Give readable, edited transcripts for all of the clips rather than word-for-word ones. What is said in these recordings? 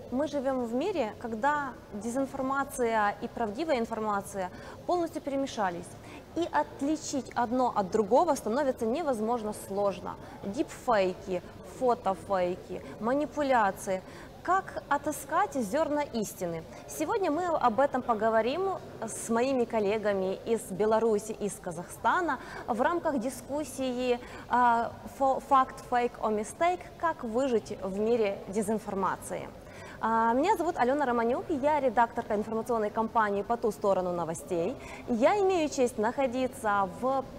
Мы живем в мире, когда дезинформация и правдивая информация полностью перемешались. И отличить одно от другого становится невозможно сложно. Дипфейки, фотофейки, манипуляции. Как отыскать зерна истины? Сегодня мы об этом поговорим с моими коллегами из Беларуси и из Казахстана в рамках дискуссии «Факт, фейк or mistake. Как выжить в мире дезинформации». Меня зовут Алена Романюк, я редакторка информационной кампании «По ту сторону новостей». Я имею честь находиться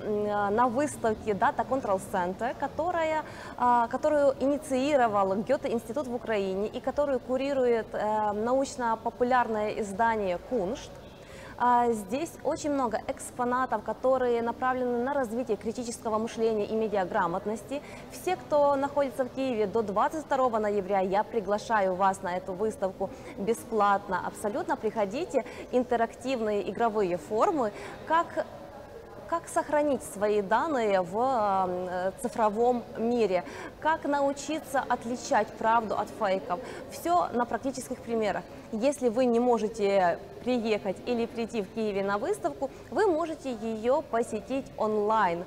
на выставке Data Control Center, которую инициировал Гёте-институт в Украине и которую курирует научно-популярное издание «Куншт». Здесь очень много экспонатов, которые направлены на развитие критического мышления и медиаграмотности. Все, кто находится в Киеве до 22 ноября, я приглашаю вас на эту выставку бесплатно. Абсолютно приходите, интерактивные игровые формы, как сохранить свои данные в цифровом мире, как научиться отличать правду от фейков. Все на практических примерах. Если вы не можете приехать или прийти в Киеве на выставку, вы можете ее посетить онлайн.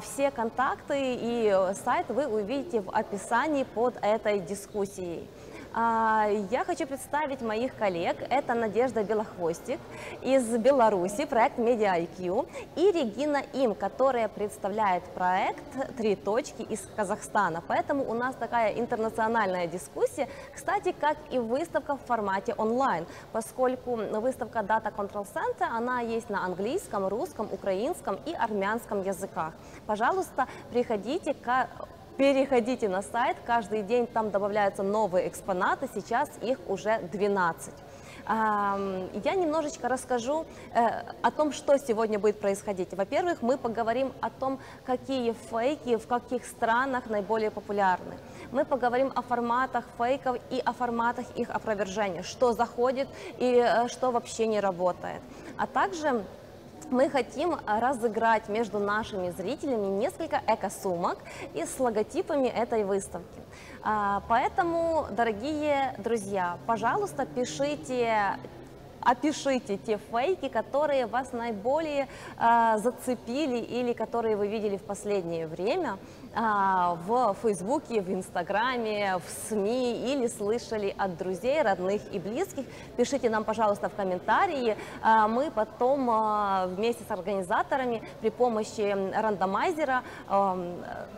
Все контакты и сайт вы увидите в описании под этой дискуссией. Я хочу представить моих коллег. Это Надежда Белохвостик из Беларуси, проект Media IQ, и Регина Им, которая представляет проект «Три точки» из Казахстана. Поэтому у нас такая интернациональная дискуссия, кстати, как и выставка в формате онлайн, поскольку выставка Data Control Center, она есть на английском, русском, украинском и армянском языках. Пожалуйста, переходите на сайт, каждый день там добавляются новые экспонаты, сейчас их уже 12. Я немножечко расскажу о том, что сегодня будет происходить. Во-первых, мы поговорим о том, какие фейки в каких странах наиболее популярны. Мы поговорим о форматах фейков и о форматах их опровержения, что заходит и что вообще не работает. А также мы хотим разыграть между нашими зрителями несколько эко-сумок и с логотипами этой выставки. Поэтому, дорогие друзья, пожалуйста, опишите те фейки, которые вас наиболее зацепили или которые вы видели в последнее время в Фейсбуке, в Инстаграме, в СМИ или слышали от друзей, родных и близких. Пишите нам, пожалуйста, в комментарии. Мы потом вместе с организаторами при помощи рандомайзера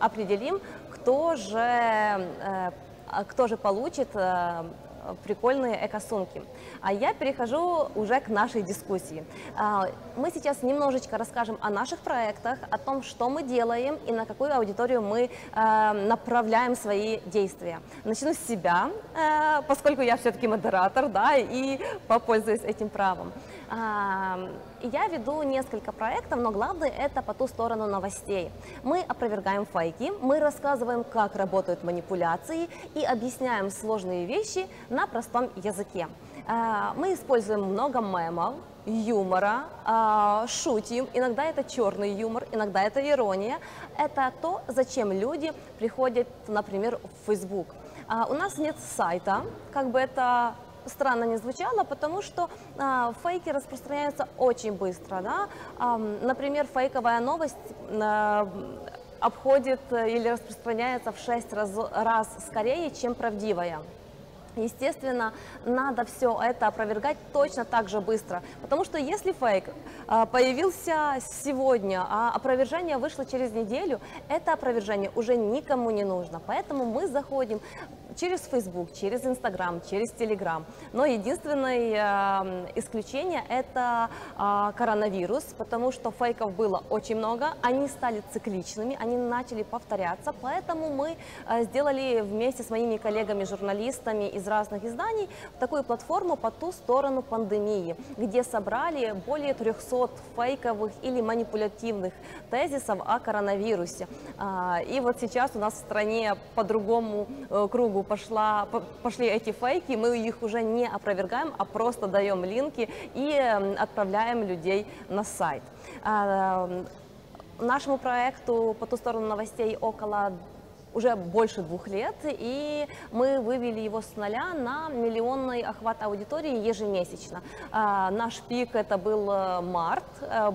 определим, кто же получит прикольные эко-сумки. А я перехожу уже к нашей дискуссии. Мы сейчас немножечко расскажем о наших проектах, о том, что мы делаем и на какую аудиторию мы направляем свои действия. Начну с себя, поскольку я все-таки модератор, да, и попользуюсь этим правом. Я веду несколько проектов, но главное это «По ту сторону новостей». Мы опровергаем фейки, мы рассказываем, как работают манипуляции и объясняем сложные вещи на простом языке. Мы используем много мемов, юмора, шутим, иногда это черный юмор, иногда это ирония. Это то, зачем люди приходят, например, в Facebook. У нас нет сайта, как бы это странно не звучало, потому что фейки распространяются очень быстро. Да? Например, фейковая новость обходит или распространяется в 6 раз скорее, чем правдивая. Естественно, надо все это опровергать точно так же быстро, потому что если фейк появился сегодня, а опровержение вышло через неделю, это опровержение уже никому не нужно. Поэтому мы заходим через Facebook, через Instagram, через Telegram. Но единственное исключение – это коронавирус, потому что фейков было очень много, они стали цикличными, они начали повторяться, поэтому мы сделали вместе с моими коллегами-журналистами из разных изданий такую платформу «По ту сторону пандемии», где собрали более 300 фейковых или манипулятивных тезисов о коронавирусе. И вот сейчас у нас в стране по другому кругу пошли эти фейки, мы их уже не опровергаем, а просто даем линки и отправляем людей на сайт. Нашему проекту «По ту сторону новостей» около уже больше 2 лет, и мы вывели его с нуля на миллионный охват аудитории ежемесячно. Наш пик это был март,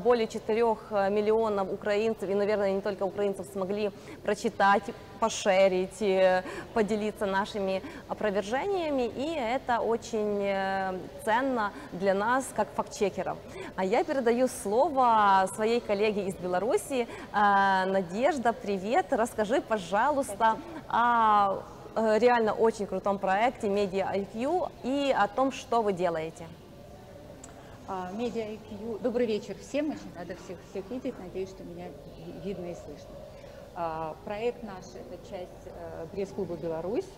более 4 миллионов украинцев, и, наверное, не только украинцев, смогли прочитать, пошерить, поделиться нашими опровержениями, и это очень ценно для нас, как фактчекеров. А я передаю слово своей коллеге из Беларуси. Надежда, привет, расскажи, пожалуйста, о реально очень крутом проекте Media IQ и о том, что вы делаете. Media IQ. Добрый вечер всем, очень рада всех видеть, надеюсь, что меня видно и слышно. Проект наш – это часть пресс-клуба «Беларусь».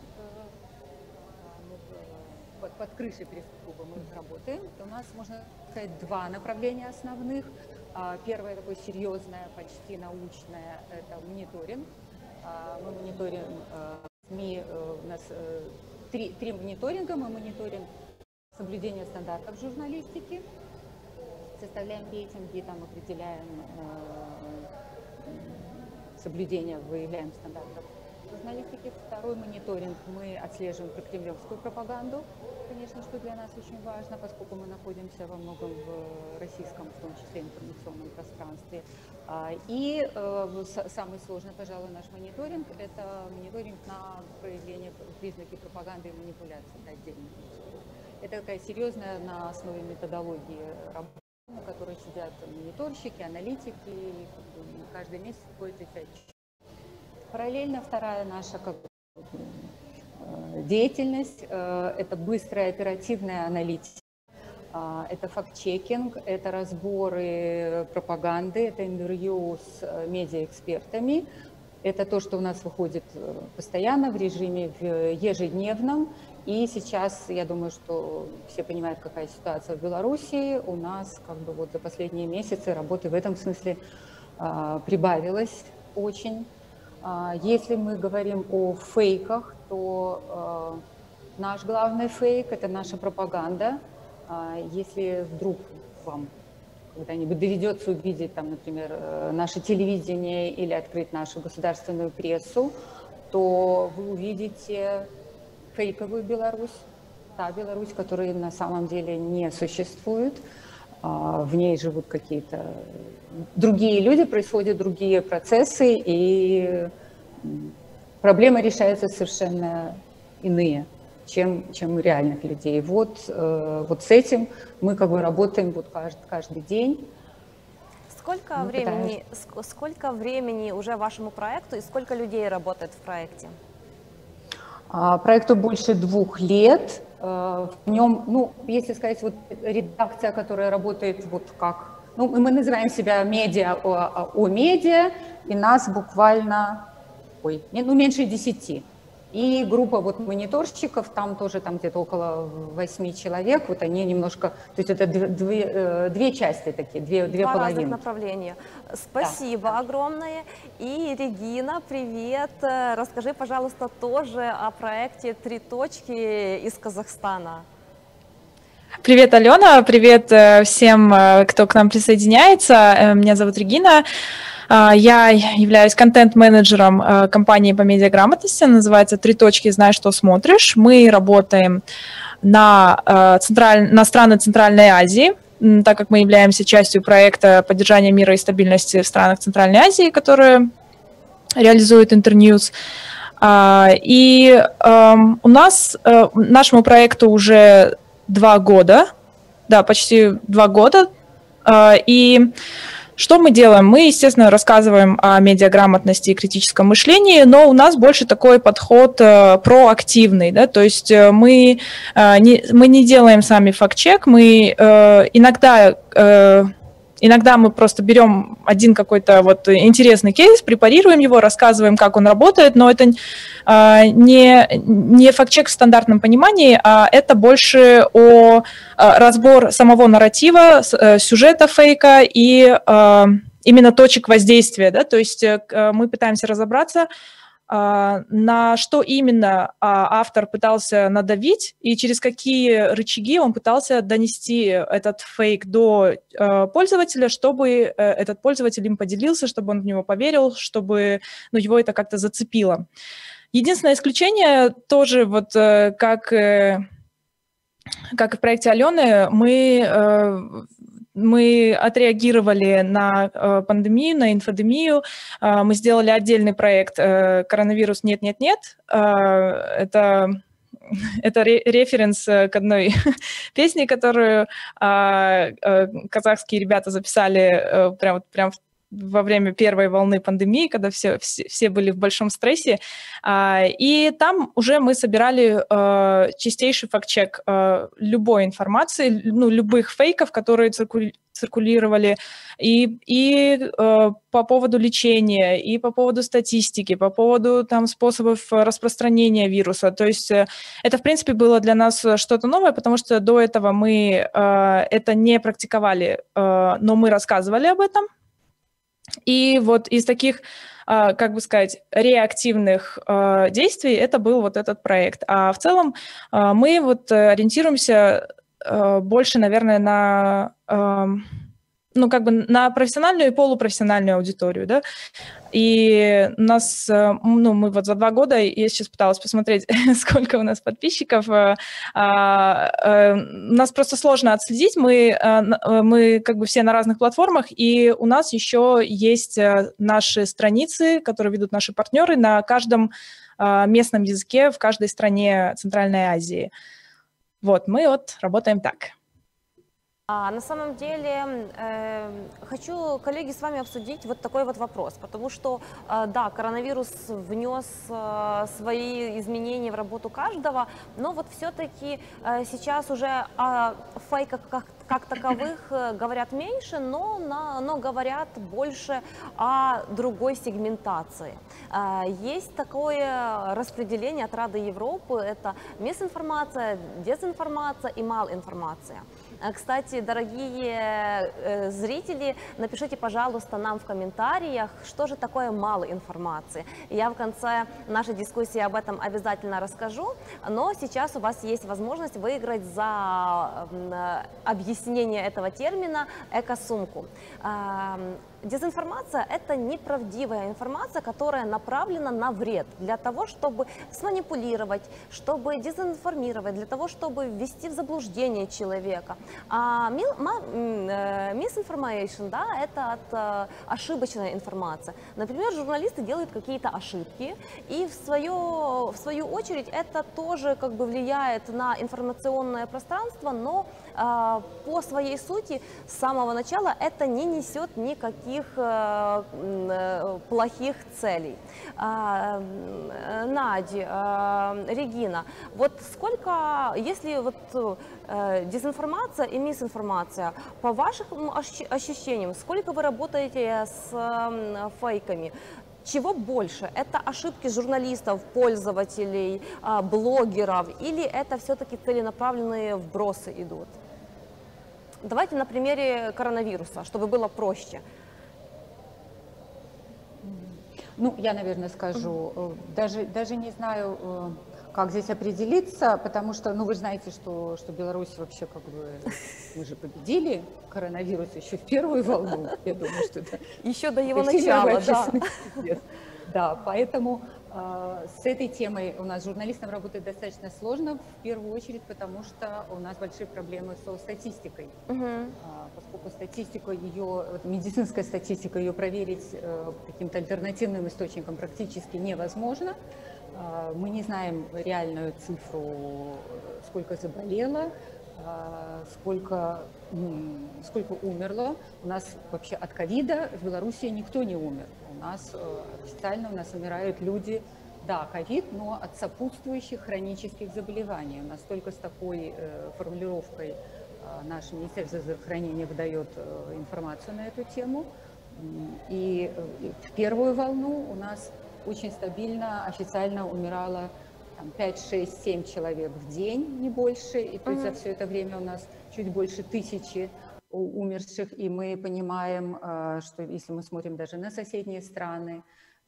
Под крышей пресс-клуба мы работаем. У нас, можно сказать, 2 направления основных. Первое такое серьезное, почти научное – это мониторинг. Мы мониторим СМИ, у нас 3 мониторинга. Мы мониторим соблюдение стандартов журналистики, составляем рейтинги, там определяем соблюдение, выявляем стандартов журналистики. Второй мониторинг, мы отслеживаем прокремлевскую пропаганду, конечно, что для нас очень важно, поскольку мы находимся во многом в российском, в том числе, информационном пространстве. И самый сложный, пожалуй, наш мониторинг – это мониторинг на проявление признаки пропаганды и манипуляции отдельно. Это такая серьезная на основе методологии работа, на которой сидят мониторщики, аналитики, и каждый месяц будет отчет. Параллельно вторая наша деятельность – это быстрая оперативная аналитика, это факт-чекинг, это разборы пропаганды, это интервью с медиаэкспертами. Это то, что у нас выходит постоянно в режиме ежедневном. И сейчас, я думаю, что все понимают, какая ситуация в Беларуси. У нас как бы вот за последние месяцы работы в этом смысле прибавилось очень. Если мы говорим о фейках, то наш главный фейк – это наша пропаганда. Если вдруг вам когда-нибудь доведется увидеть, там, например, наше телевидение или открыть нашу государственную прессу, то вы увидите фейковую Беларусь, та Беларусь, которая на самом деле не существует. В ней живут какие-то другие люди, происходят другие процессы, и проблемы решаются совершенно иные, чем у реальных людей. Вот с этим мы как бы работаем вот каждый день. Сколько времени уже вашему проекту и сколько людей работает в проекте? Проекту больше 2 лет. В нем, ну, если сказать, вот редакция, которая работает вот как, ну, мы называем себя медиа о медиа, и нас буквально, меньше 10. И группа вот мониторщиков, там тоже там где-то около 8 человек, вот они немножко, то есть это две части такие, две половины. Разных направления. Спасибо огромное. И Регина, привет. Расскажи, пожалуйста, тоже о проекте «Три точки» из Казахстана. Привет, Алена, привет всем, кто к нам присоединяется. Меня зовут Регина. Я являюсь контент-менеджером компании по медиаграмотности, называется «Три точки. Знай, что смотришь». Мы работаем на страны Центральной Азии, так как мы являемся частью проекта поддержания мира и стабильности в странах Центральной Азии, который реализует Интерньюз. И у нас, нашему проекту уже 2 года, да, почти 2 года, и что мы делаем? Мы, естественно, рассказываем о медиаграмотности и критическом мышлении, но у нас больше такой подход проактивный, да, то есть мы не делаем сами факт-чек, мы иногда мы просто берем один какой-то вот интересный кейс, препарируем его, рассказываем, как он работает, но это не факт-чек в стандартном понимании, а это больше разбор самого нарратива, сюжета фейка и именно точек воздействия, да, то есть мы пытаемся разобраться, на что именно автор пытался надавить и через какие рычаги он пытался донести этот фейк до пользователя, чтобы этот пользователь им поделился, чтобы он в него поверил, чтобы его это как-то зацепило. Единственное исключение тоже, вот как и в проекте Алены, мы отреагировали на пандемию, на инфодемию. Мы сделали отдельный проект «Коронавирус нет-нет-нет». Это референс к одной песне, которую казахские ребята записали прям во время первой волны пандемии, когда все были в большом стрессе. И там уже мы собирали чистейший факт-чек любой информации, любых фейков, которые циркулировали, и по поводу лечения, и по поводу статистики, по поводу способов распространения вируса. То есть это, в принципе, было для нас что-то новое, потому что до этого мы это не практиковали, но мы рассказывали об этом. И вот из таких, как бы сказать, реактивных действий это был вот этот проект. А в целом мы вот ориентируемся больше, наверное, на на профессиональную и полупрофессиональную аудиторию, да. И у нас, мы вот за 2 года, я сейчас пыталась посмотреть, сколько у нас подписчиков, нас просто сложно отследить, мы как бы все на разных платформах, и у нас еще есть наши страницы, которые ведут наши партнеры на каждом местном языке в каждой стране Центральной Азии. Вот, мы вот работаем так. На самом деле, хочу, коллеги, с вами обсудить вот такой вот вопрос, потому что, да, коронавирус внес свои изменения в работу каждого, но вот все-таки сейчас уже о фейках как таковых говорят меньше, но говорят больше о другой сегментации. Есть такое распределение от Рады Европы, это мисинформация, дезинформация и малинформация. Кстати, дорогие зрители, напишите, пожалуйста, нам в комментариях, что же такое мало информации. Я в конце нашей дискуссии об этом обязательно расскажу, но сейчас у вас есть возможность выиграть за объяснение этого термина эко-сумку. Дезинформация – это неправдивая информация, которая направлена на вред, для того, чтобы сманипулировать, чтобы дезинформировать, для того, чтобы ввести в заблуждение человека. А misinformation, да, это ошибочная информация. Например, журналисты делают какие-то ошибки, и в свою очередь это тоже как бы влияет на информационное пространство, но по своей сути с самого начала это не несет никаких плохих целей. Надя, Регина, вот сколько, если вот дезинформация и мисинформация, по вашим ощущениям, сколько вы работаете с фейками? Чего больше? Это ошибки журналистов, пользователей, блогеров, или это все-таки целенаправленные вбросы идут? Давайте на примере коронавируса, чтобы было проще. Я, наверное, скажу, даже не знаю, как здесь определиться, потому что, вы же знаете, что Беларусь вообще мы же победили коронавирус еще в первую волну, я думаю, что это... Еще до его начала, да. Да, поэтому с этой темой у нас журналистам работать достаточно сложно, в первую очередь, потому что у нас большие проблемы со статистикой. Поскольку медицинская статистика, ее проверить каким-то альтернативным источником практически невозможно. Мы не знаем реальную цифру, сколько заболело, сколько умерло. У нас вообще от ковида в Беларуси никто не умер. Официально у нас умирают люди, да, ковид, но от сопутствующих хронических заболеваний. У нас только с такой формулировкой наше Министерство здравоохранения выдает информацию на эту тему. И в первую волну у нас очень стабильно официально умирало 5, 6, 7 человек в день, не больше. И то есть за все это время у нас чуть больше 1000 умерших. И мы понимаем, что если мы смотрим даже на соседние страны,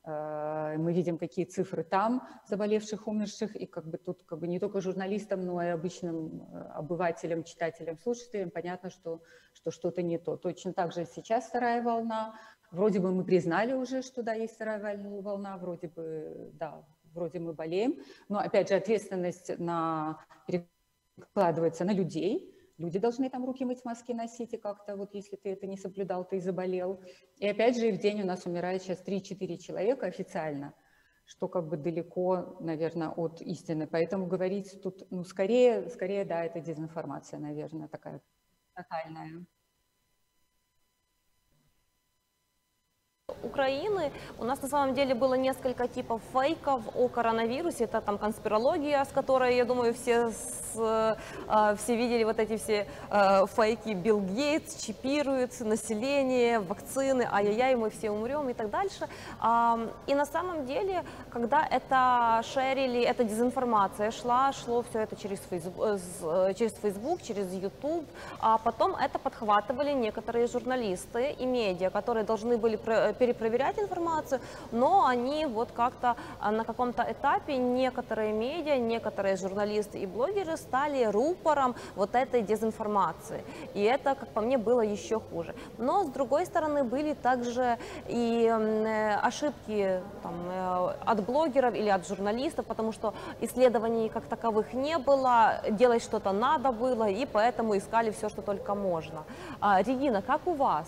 Мы видим, какие цифры там заболевших, умерших, и как бы тут как бы не только журналистам, но и обычным обывателям, читателям, слушателям понятно, что что-то не то. Точно так же сейчас вторая волна. Вроде бы мы признали уже, что да, есть вторая волна, вроде бы, да, вроде мы болеем, но опять же ответственность перекладывается на людей. Люди должны там руки мыть, маски носить, и как-то вот если ты это не соблюдал, ты заболел. И опять же в день у нас умирает сейчас 3-4 человека официально, что как бы далеко, наверное, от истины. Поэтому говорить тут, ну, скорее, да, это дезинформация, наверное, такая тотальная. Украины у нас на самом деле было несколько типов фейков о коронавирусе. Это там конспирология, с которой, я думаю, все видели вот эти все фейки. Билл Гейтс чипирует население, вакцины, ай-яй-яй, мы все умрем и так дальше. И на самом деле, когда это шерили, эта дезинформация шло все это через Facebook, через YouTube, а потом это подхватывали некоторые журналисты и медиа, которые должны были перепроверять информацию, но они вот как-то на каком-то этапе некоторые медиа, некоторые журналисты и блогеры стали рупором вот этой дезинформации. И это, как по мне, было еще хуже. Но, с другой стороны, были также и ошибки там, от блогеров или от журналистов, потому что исследований как таковых не было, делать что-то надо было, и поэтому искали все, что только можно. Регина, как у вас?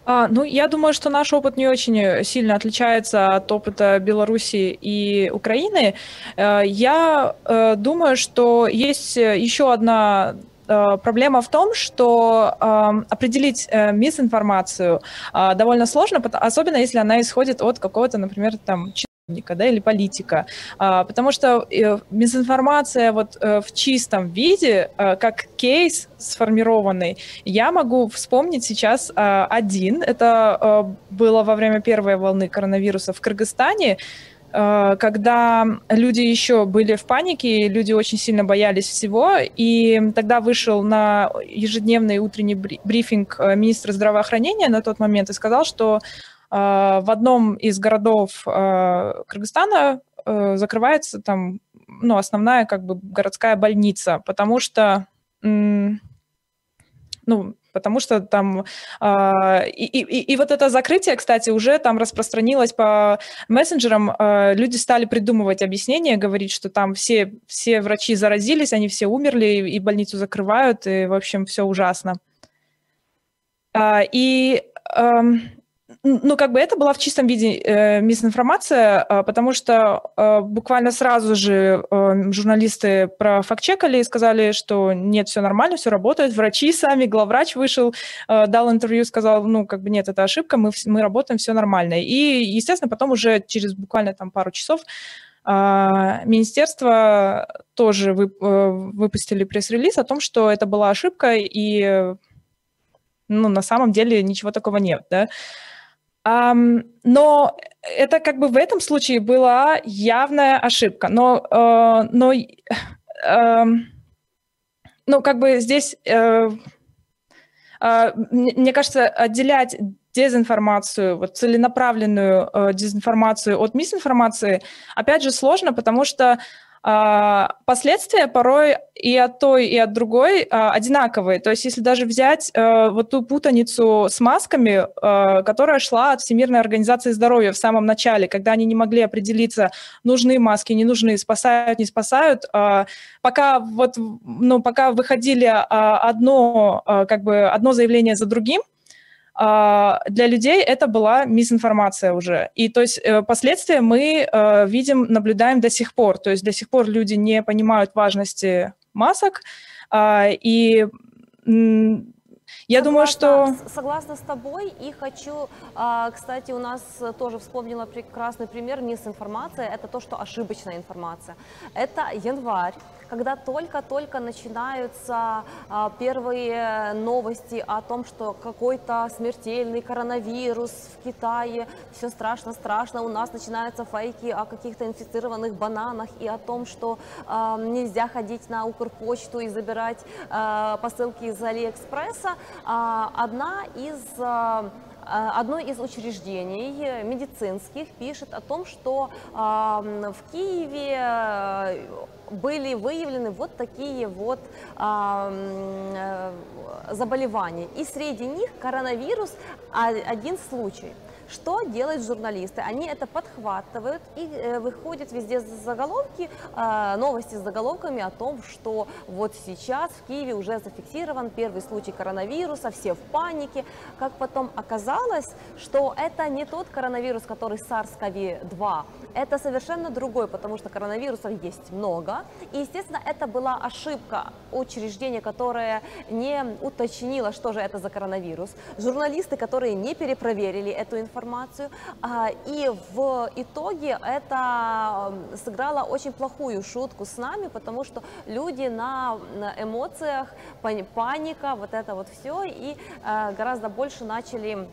Ну, я думаю, что наш опыт не очень сильно отличается от опыта Беларуси и Украины. Я думаю, что есть еще одна проблема в том, что определить мисинформацию довольно сложно, особенно если она исходит от какого-то, например, там, чиновника, да, или политика, потому что мисинформация вот в чистом виде, как кейс сформированный, я могу вспомнить сейчас один. Это было во время первой волны коронавируса в Кыргызстане, когда люди еще были в панике, люди очень сильно боялись всего, и тогда вышел на ежедневный утренний брифинг министр здравоохранения на тот момент и сказал, что в одном из городов Кыргызстана закрывается там, ну, основная как бы городская больница, потому что там и вот это закрытие, кстати, уже там распространилось по мессенджерам. Люди стали придумывать объяснения, говорить, что там все врачи заразились, они все умерли, и больницу закрывают, и, в общем, все ужасно. Ну, как бы это была в чистом виде мисинформация, потому что буквально сразу же журналисты профактчекали и сказали, что нет, все нормально, все работает. Врачи сами, главврач вышел, дал интервью, сказал, ну, как бы нет, это ошибка, мы работаем, все нормально. И, естественно, потом уже через буквально там пару часов министерство тоже выпустили пресс-релиз о том, что это была ошибка, и ну, на самом деле ничего такого нет, да. Но это как бы в этом случае была явная ошибка. Но как бы здесь, мне кажется, отделять дезинформацию, вот целенаправленную дезинформацию от мисинформации, опять же, сложно, потому что последствия порой и от той, и от другой одинаковые. То есть если даже взять вот ту путаницу с масками, которая шла от Всемирной организации здоровья в самом начале, когда они не могли определиться, нужны маски, не нужны, спасают, не спасают, пока выходили одно заявление за другим, для людей это была мисинформация уже. И то есть последствия мы наблюдаем до сих пор. То есть до сих пор люди не понимают важности масок. И я думаю, что... Согласна с тобой, и хочу, кстати, у нас тоже вспомнила прекрасный пример мисинформации, это то, что ошибочная информация. Это январь, когда только-только начинаются первые новости о том, что какой-то смертельный коронавирус в Китае, все страшно-страшно, у нас начинаются фейки о каких-то инфицированных бананах и о том, что нельзя ходить на Укрпочту и забирать посылки из Алиэкспресса. Одна из одно из учреждений медицинских пишет о том, что в Киеве были выявлены вот такие вот заболевания. И среди них коронавирус один случай. Что делают журналисты? Они это подхватывают и выходят везде заголовки, новости с заголовками о том, что вот сейчас в Киеве уже зафиксирован первый случай коронавируса, все в панике. Как потом оказалось, что это не тот коронавирус, который SARS-CoV-2, это совершенно другой, потому что коронавирусов есть много. И, естественно, это была ошибка учреждения, которое не уточнило, что же это за коронавирус. Журналисты, которые не перепроверили эту информацию, и в итоге это сыграло очень плохую шутку с нами, потому что люди на эмоциях, паника, вот это вот все, и гораздо больше начали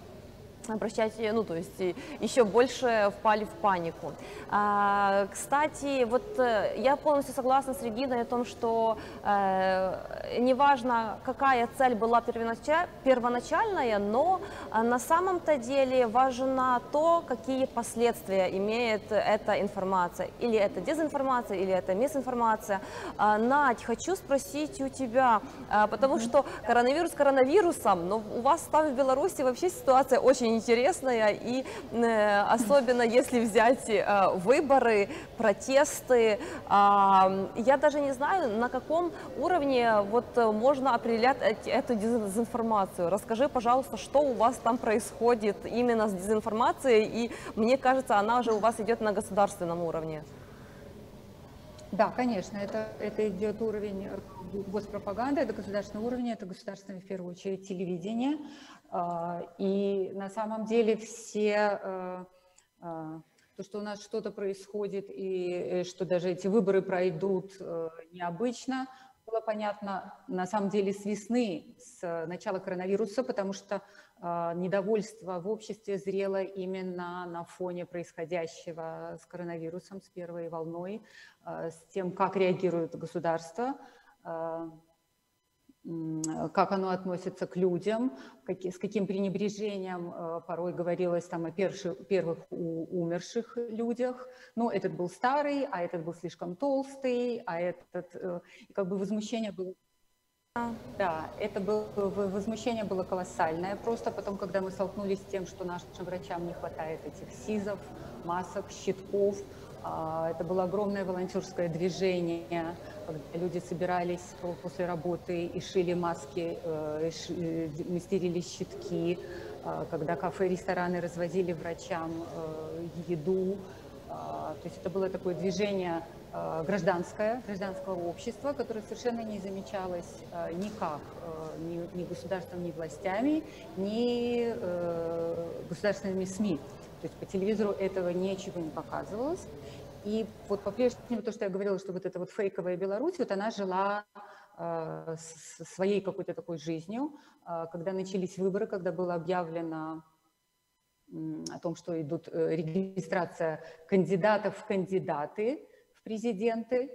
обращать, ну, то есть еще больше впали в панику. Кстати, вот я полностью согласна с Региной о том, что неважно, какая цель была первоначальная, но на самом-то деле важно то, какие последствия имеет эта информация. Или это дезинформация, или это мисинформация. Надь, хочу спросить у тебя, потому что коронавирус коронавирусом, но у вас там в Беларуси вообще ситуация очень интересная, и особенно если взять выборы, протесты, я даже не знаю, на каком уровне вот можно определять эту дезинформацию. Расскажи, пожалуйста, что у вас там происходит именно с дезинформацией, и мне кажется, она уже у вас идет на государственном уровне. Да, конечно, это идет уровень госпропаганды, это государственный уровень, это государственное, в первую очередь, телевидение. И на самом деле то, что у нас что-то происходит и что даже эти выборы пройдут необычно, было понятно на самом деле с весны, с начала коронавируса, потому что недовольство в обществе зрело именно на фоне происходящего с коронавирусом, с первой волной, с тем, как реагирует государство, как оно относится к людям, с каким пренебрежением порой говорилось там о первых умерших людях. Ну, этот был старый, а этот был слишком толстый, а этот... Как бы возмущение было... Да, возмущение было колоссальное. Просто потом, когда мы столкнулись с тем, что нашим врачам не хватает этих СИЗов, масок, щитков, это было огромное волонтерское движение, когда люди собирались после работы и шили маски, мастерили щитки, когда кафе, рестораны развозили врачам еду. То есть это было такое движение гражданского общества, которое совершенно не замечалось никак ни государством, ни властями, ни государственными СМИ. То есть по телевизору этого ничего не показывалось. И вот по-прежнему то, что я говорила, что вот эта вот фейковая Беларусь, вот она жила своей какой-то такой жизнью, когда начались выборы, когда было объявлено о том, что идут регистрация кандидатов в кандидаты в президенты,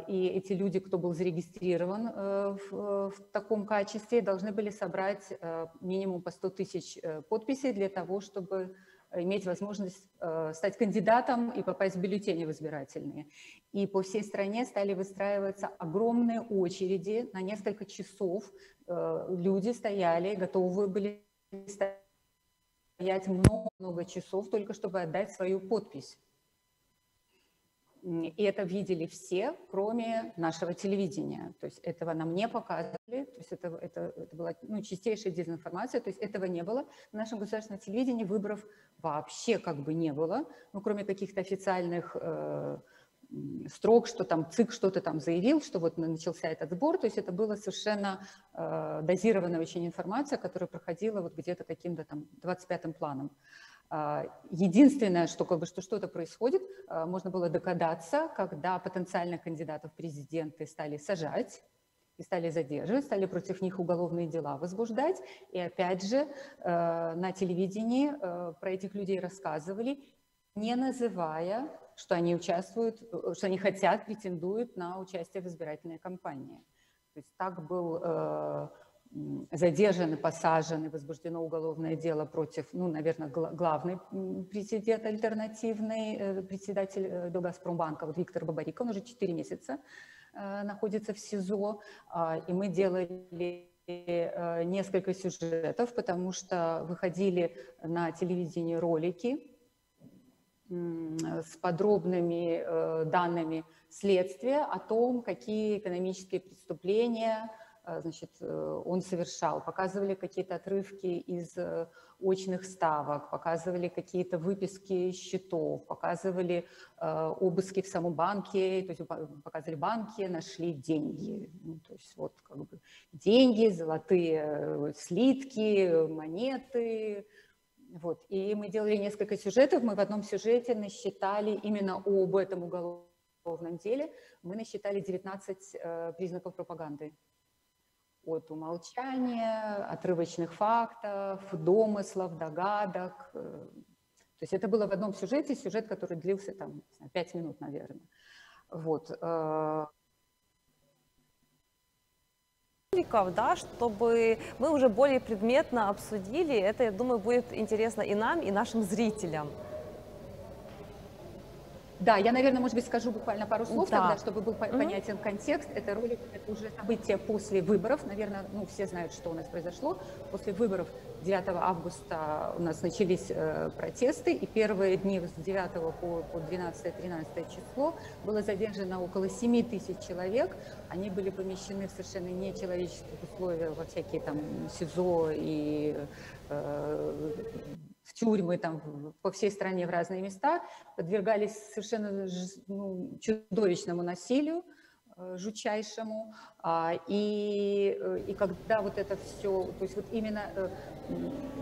и эти люди, кто был зарегистрирован в таком качестве, должны были собрать минимум по 100 тысяч подписей для того, чтобы иметь возможность стать кандидатом и попасть в бюллетени в избирательные. И по всей стране стали выстраиваться огромные очереди на несколько часов. Люди стояли, готовы были стоять много часов, только чтобы отдать свою подпись. И это видели все, кроме нашего телевидения. То есть этого нам не показывали, то есть это была чистейшая дезинформация, то есть этого не было. В нашем государственном телевидении выборов вообще как бы не было, ну, кроме каких-то официальных строк, что там ЦИК что-то там заявил, что вот начался этот сбор, то есть это была совершенно дозированная очень информация, которая проходила вот где-то каким-то там 25-м планом. Единственное, что как бы что что-то происходит, можно было догадаться, когда потенциальных кандидатов в президенты стали сажать и стали задерживать, стали против них уголовные дела возбуждать. И опять же на телевидении про этих людей рассказывали, не называя, что они участвуют, что они хотят, претендуют на участие в избирательной кампании. То есть так был задержаны, посажены, возбуждено уголовное дело против, ну, наверное, главный президент альтернативный, председатель Белгазпромбанка, вот Виктор Бабарик, он уже 4 месяца находится в СИЗО, и мы делали несколько сюжетов, потому что выходили на телевидении ролики с подробными данными следствия о том, какие экономические преступления, значит, он совершал. Показывали какие-то отрывки из очных ставок, показывали какие-то выписки счетов, показывали обыски в самом банке, то есть показывали банки, нашли деньги. Ну, то есть вот как бы деньги, золотые слитки, монеты. Вот. И мы делали несколько сюжетов. Мы в одном сюжете насчитали именно об этом уголовном деле. Мы насчитали 19 признаков пропаганды. От умолчания, отрывочных фактов, домыслов, догадок. То есть это было в одном сюжете, сюжет, который длился там 5 минут, наверное. Вот. Да, чтобы мы уже более предметно обсудили, это, я думаю, будет интересно и нам, и нашим зрителям. Да, я, наверное, может быть, скажу буквально пару слов, да, тогда, чтобы был понятен контекст. Это ролик, это уже событие после выборов. Наверное, ну, все знают, что у нас произошло. После выборов 9 августа у нас начались протесты, и первые дни с 9 по 12-13 число было задержано около 7 тысяч человек. Они были помещены в совершенно нечеловеческих условиях во всякие там СИЗО и в тюрьмы там по всей стране в разные места, подвергались совершенно чудовищному насилию, жутчайшему. И когда вот это все, то есть вот именно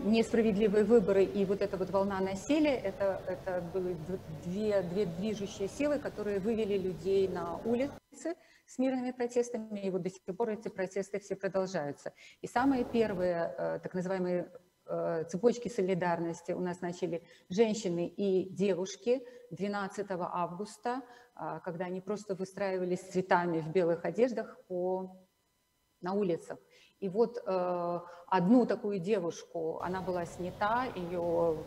несправедливые выборы и вот эта вот волна насилия, это были две движущие силы, которые вывели людей на улицы с мирными протестами, и вот до сих пор эти протесты все продолжаются. И самые первые так называемые цепочки солидарности у нас начали женщины и девушки 12 августа, когда они просто выстраивались с цветами в белых одеждах на улицах. И вот одну такую девушку, она была снята, ее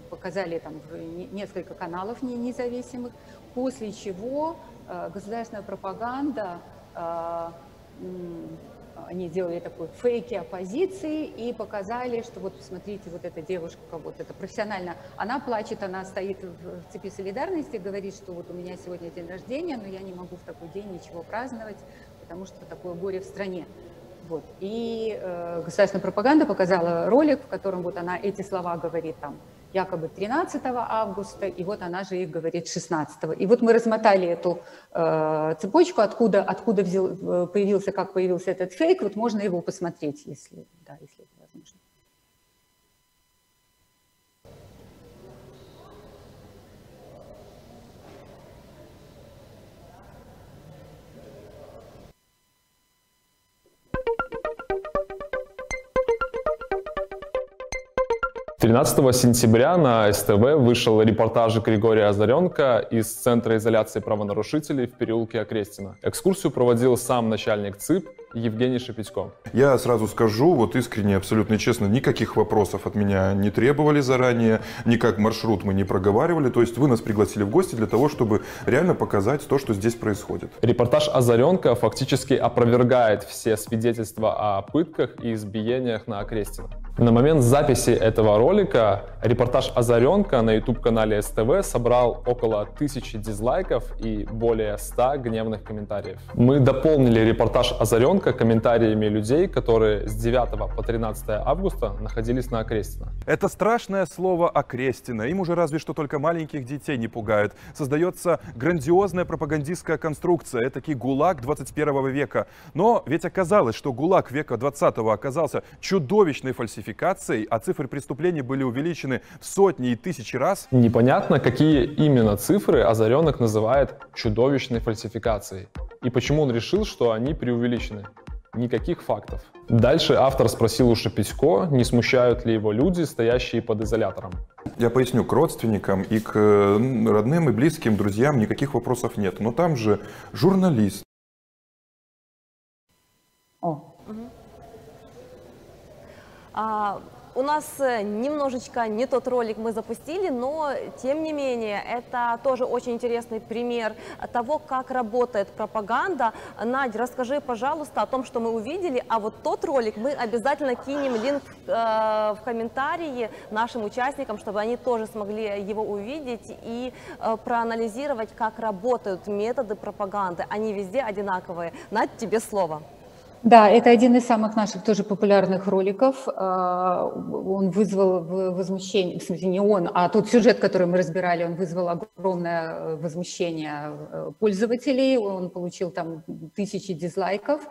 показали там в несколько каналов независимых, после чего государственная пропаганда, они делали такой фейки оппозиции и показали, что вот посмотрите, вот эта девушка, вот это профессионально, она плачет, она стоит в цепи солидарности, говорит, что вот у меня сегодня день рождения, но я не могу в такой день ничего праздновать, потому что такое горе в стране. Вот. И государственная пропаганда показала ролик, в котором вот она эти слова говорит там якобы 13 августа, и вот она же их говорит 16. И вот мы размотали эту цепочку, откуда появился, как появился этот фейк, вот можно его посмотреть, если это возможно. «13 сентября на СТВ вышел репортаж Григория Озаренко из Центра изоляции правонарушителей в переулке Окрестина. Экскурсию проводил сам начальник ЦИП Евгений Шепетько. Я сразу скажу, вот искренне, абсолютно честно, никаких вопросов от меня не требовали заранее, никак маршрут мы не проговаривали, то есть вы нас пригласили в гости для того, чтобы реально показать то, что здесь происходит. Репортаж Озаренко фактически опровергает все свидетельства о пытках и избиениях на Окрестина. На момент записи этого ролика репортаж Озаренко на YouTube-канале СТВ собрал около 1000 дизлайков и более 100 гневных комментариев. Мы дополнили репортаж Озаренко комментариями людей, которые с 9 по 13 августа находились на Окрестина. Это страшное слово «Окрестина». Им уже разве что только маленьких детей не пугает. Создается грандиозная пропагандистская конструкция, этакий ГУЛАГ 21 века. Но ведь оказалось, что ГУЛАГ века 20 оказался чудовищной фальсификацией, а цифры преступлений были увеличены в сотни и тысячи раз. Непонятно, какие именно цифры Озаренок называет чудовищной фальсификацией. И почему он решил, что они преувеличены? Никаких фактов. Дальше автор спросил у Шепетько, не смущают ли его люди, стоящие под изолятором. Я поясню, к родственникам и к родным и близким, друзьям никаких вопросов нет. Но там же журналист. У нас немножечко не тот ролик мы запустили, но тем не менее это тоже очень интересный пример того, как работает пропаганда. Надь, расскажи, пожалуйста, о том, что мы увидели, а вот тот ролик мы обязательно кинем линк в комментарии нашим участникам, чтобы они тоже смогли его увидеть и проанализировать, как работают методы пропаганды. Они везде одинаковые. Надь, тебе слово. Да, это один из самых наших тоже популярных роликов. Он вызвал возмущение, в смысле не он, а тот сюжет, который мы разбирали, он вызвал огромное возмущение пользователей. Он получил там тысячи дизлайков.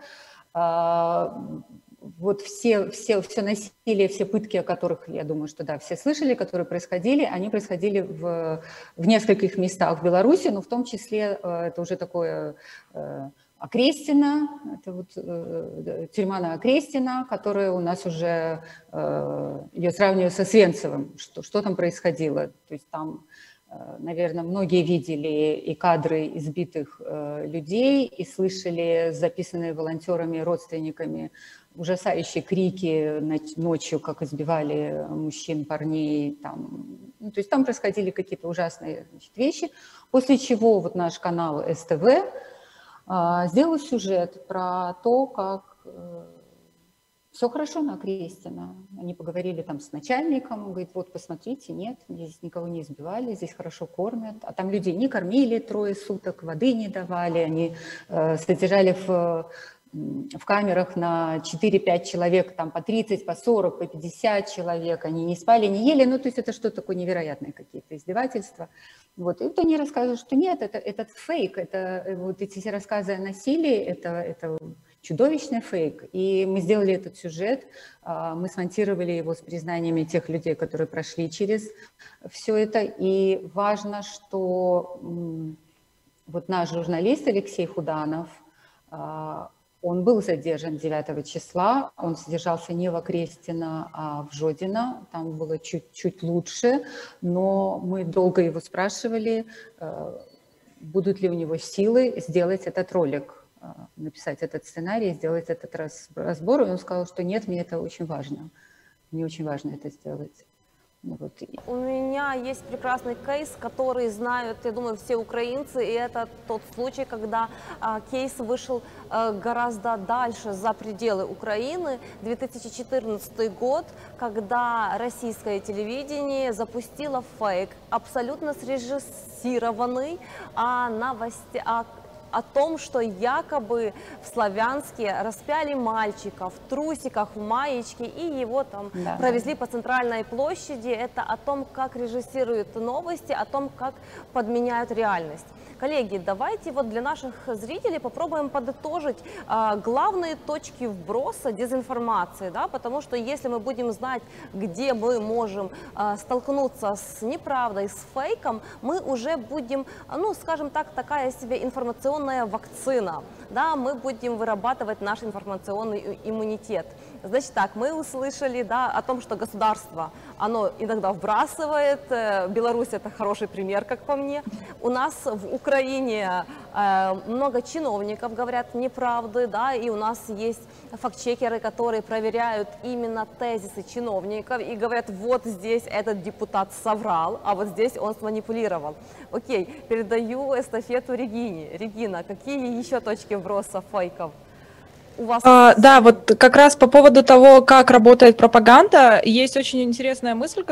Вот все насилие, все пытки, о которых, я думаю, что да, все слышали, которые происходили, они происходили в нескольких местах в Беларуси, но в том числе это уже такое... Окрестина, это вот тюрьма на Окрестина, которая у нас уже, ее сравниваю со Свенцевым, что там происходило. То есть там, наверное, многие видели и кадры избитых людей, и слышали записанные волонтерами, родственниками ужасающие крики ночью, как избивали мужчин, парней. Там. Ну, то есть там происходили какие-то ужасные, значит, вещи, после чего вот наш канал СТВ сделал сюжет про то, как все хорошо на Окрестина. Они поговорили там с начальником, он говорит, вот посмотрите, нет, здесь никого не избивали, здесь хорошо кормят. А там людей не кормили 3 суток, воды не давали, они содержали в камерах на 4-5 человек, там по 30, по 40, по 50 человек, они не спали, не ели, ну то есть это что-то такое невероятное, какие-то издевательства. Вот. И вот они рассказывают, что нет, это фейк, это вот эти все рассказы о насилии, это чудовищный фейк. И мы сделали этот сюжет, мы смонтировали его с признаниями тех людей, которые прошли через все это. И важно, что вот наш журналист Алексей Худанов, он был задержан 9 числа, он содержался не в Окрестино, а в Жодино, там было чуть лучше, но мы долго его спрашивали, будут ли у него силы сделать этот ролик, написать этот сценарий, сделать этот разбор, и он сказал, что нет, мне это очень важно, мне очень важно это сделать. Вот. У меня есть прекрасный кейс, который знают, я думаю, все украинцы, и это тот случай, когда кейс вышел гораздо дальше, за пределы Украины. 2014 год, когда российское телевидение запустило фейк, абсолютно срежиссированный, о том, что якобы в Славянске распяли мальчика в трусиках, в маечке, и его там провезли по центральной площади. Это о том, как режиссируют новости, о том, как подменяют реальность. Коллеги, давайте вот для наших зрителей попробуем подытожить главные точки вброса дезинформации, да, потому что если мы будем знать, где мы можем столкнуться с неправдой, с фейком, мы уже будем, ну, скажем так, такая себе информационная вакцина, да, мы будем вырабатывать наш информационный иммунитет. Значит так, мы услышали, да, о том, что государство, оно иногда вбрасывает, Беларусь это хороший пример, как по мне. У нас в Украине много чиновников говорят неправды, да, и у нас есть фактчекеры, которые проверяют именно тезисы чиновников и говорят, вот здесь этот депутат соврал, а вот здесь он сманипулировал. Окей, передаю эстафету Регине. Регина, какие еще точки вброса фейков? У вас... Да, вот как раз по поводу того, как работает пропаганда, есть очень интересная мысль,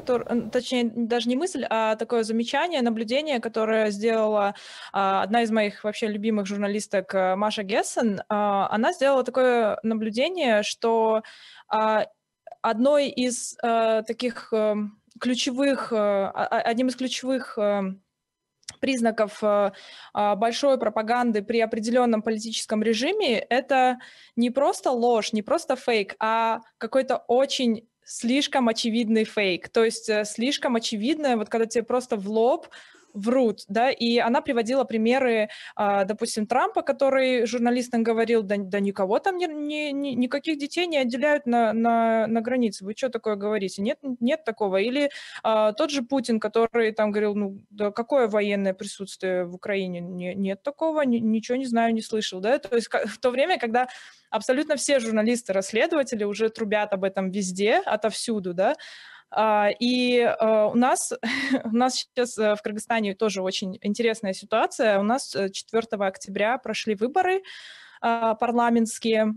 точнее, даже не мысль, а такое замечание, наблюдение, которое сделала одна из моих вообще любимых журналисток Маша Гессен. Она сделала такое наблюдение, что одним из ключевых признаков большой пропаганды при определенном политическом режиме — это не просто ложь, не просто фейк, а какой-то очень слишком очевидный фейк. То есть слишком очевидное, вот когда тебе просто в лоб врут, да, и она приводила примеры, допустим, Трампа, который журналистам говорил, да никого там никаких детей не отделяют на границе, вы что такое говорите, нет такого, или тот же Путин, который там говорил, ну, да какое военное присутствие в Украине, нет такого, ничего не знаю, не слышал, да, то есть в то время, когда абсолютно все журналисты, расследователи уже трубят об этом везде, отовсюду, да, и у нас сейчас в Кыргызстане тоже очень интересная ситуация. У нас 4 октября прошли выборы парламентские,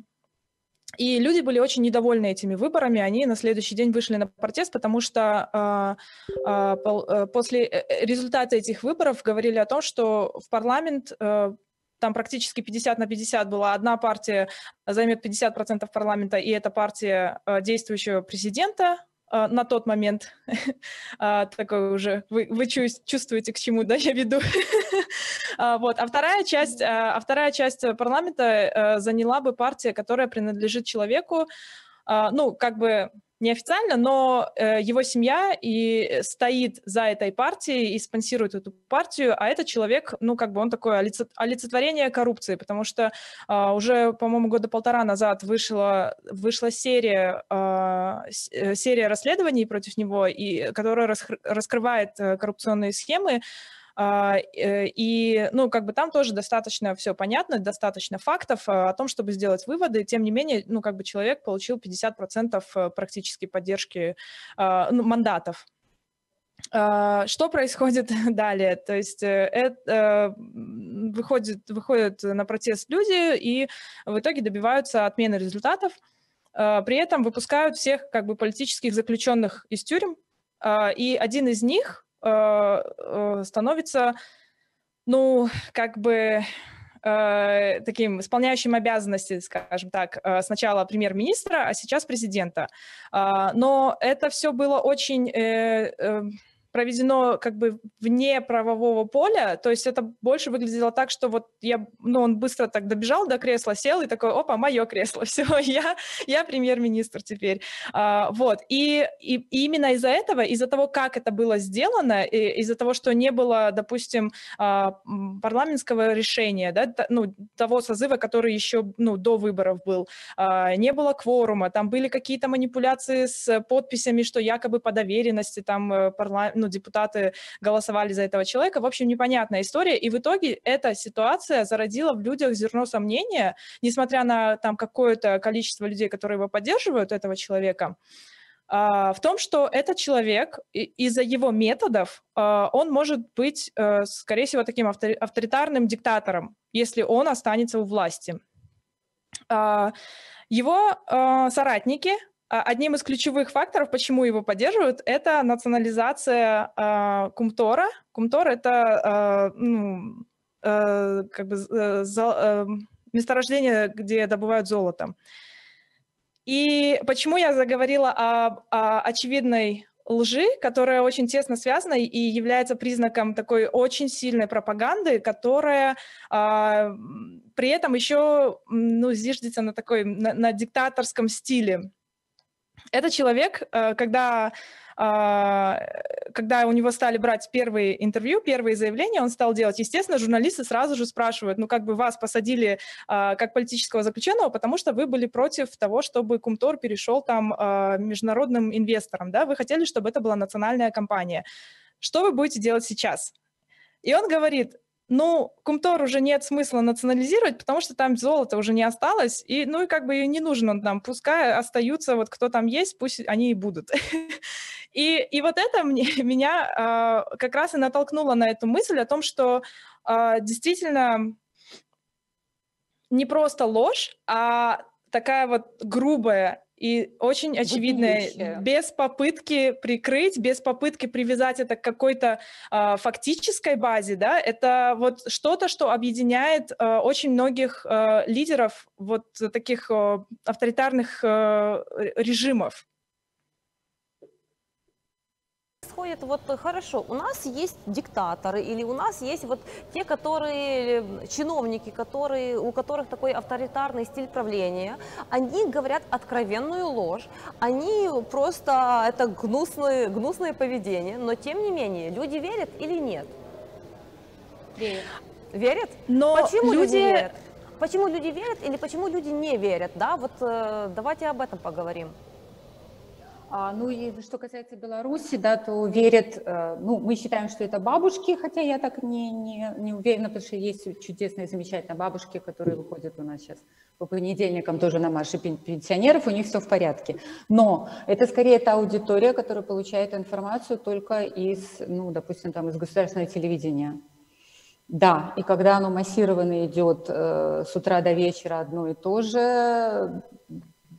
и люди были очень недовольны этими выборами. Они на следующий день вышли на протест, потому что после результата этих выборов говорили о том, что в парламент там практически 50 на 50 была. Одна партия займет 50% парламента, и это партия действующего президента на тот момент. Такой уже, вы чувствуете, к чему, да, я веду. Вот. А вторая часть парламента заняла бы партия, которая принадлежит человеку, ну, как бы неофициально, но его семья и стоит за этой партией и спонсирует эту партию, а этот человек, ну, как бы он такое олицетворение коррупции, потому что уже, по-моему, года 1,5 назад вышла серия расследований против него, которая раскрывает коррупционные схемы, и, ну, как бы там тоже достаточно все понятно, достаточно фактов о том, чтобы сделать выводы. Тем не менее, ну, как бы человек получил 50% практически поддержки мандатов. Что происходит далее? То есть выходят на протест люди и в итоге добиваются отмены результатов. При этом выпускают всех как бы политических заключенных из тюрем, и один из них становится, ну, как бы таким исполняющим обязанности, скажем так, сначала премьер-министра, а сейчас президента. Но это все было очень проведено как бы вне правового поля, то есть это больше выглядело так, что вот он быстро так добежал до кресла, сел и такой, опа, мое кресло, все, я премьер-министр теперь. Вот, и именно из-за этого, из-за того, как это было сделано, из-за того, что не было, допустим, парламентского решения, да, ну, того созыва, который еще, ну, до выборов был, не было кворума, там были какие-то манипуляции с подписями, что якобы по доверенности там депутаты голосовали за этого человека. В общем, непонятная история. И в итоге эта ситуация зародила в людях зерно сомнения, несмотря на там какое-то количество людей, которые его поддерживают, этого человека, в том, что этот человек из-за его методов, он может быть, скорее всего, таким авторитарным диктатором, если он останется у власти. Его соратники, одним из ключевых факторов, почему его поддерживают, это национализация Кумтора. Кумтор – это как бы месторождение, где добывают золото. И почему я заговорила о очевидной лжи, которая очень тесно связана и является признаком такой очень сильной пропаганды, которая при этом еще зиждется на диктаторском стиле. Это человек, когда у него стали брать первые интервью, первые заявления, он стал делать, естественно, журналисты сразу же спрашивают, ну, как бы вас посадили как политического заключенного, потому что вы были против того, чтобы Кумтор перешел там международным инвесторам, да, вы хотели, чтобы это была национальная компания. Что вы будете делать сейчас? И он говорит, ну, Кумтор уже нет смысла национализировать, потому что там золота уже не осталось, и, ну, и как бы не нужен он там, пускай остаются, вот кто там есть, пусть они и будут. И вот это меня как раз и натолкнуло на эту мысль о том, что действительно не просто ложь, а такая вот грубая и очень очевидная, без попытки прикрыть, без попытки привязать это к какой-то фактической базе, да, это вот что-то, что объединяет очень многих лидеров вот таких авторитарных режимов. Происходит, вот хорошо, у нас есть диктаторы или у нас есть вот те, которые, чиновники, у которых такой авторитарный стиль правления, они говорят откровенную ложь, они просто, это гнусное поведение, но тем не менее, люди верят или нет? Верят? Но почему люди люди- верят? Почему люди верят или почему люди не верят? Да, вот давайте об этом поговорим. Ну и что касается Беларуси, да, то верят, ну, мы считаем, что это бабушки, хотя я так не уверена, потому что есть чудесные, замечательные бабушки, которые выходят у нас сейчас по понедельникам тоже на марше пенсионеров, у них все в порядке. Но это скорее та аудитория, которая получает информацию только из, ну, допустим, там, из государственного телевидения. Да, и когда оно массированно идет с утра до вечера одно и то же,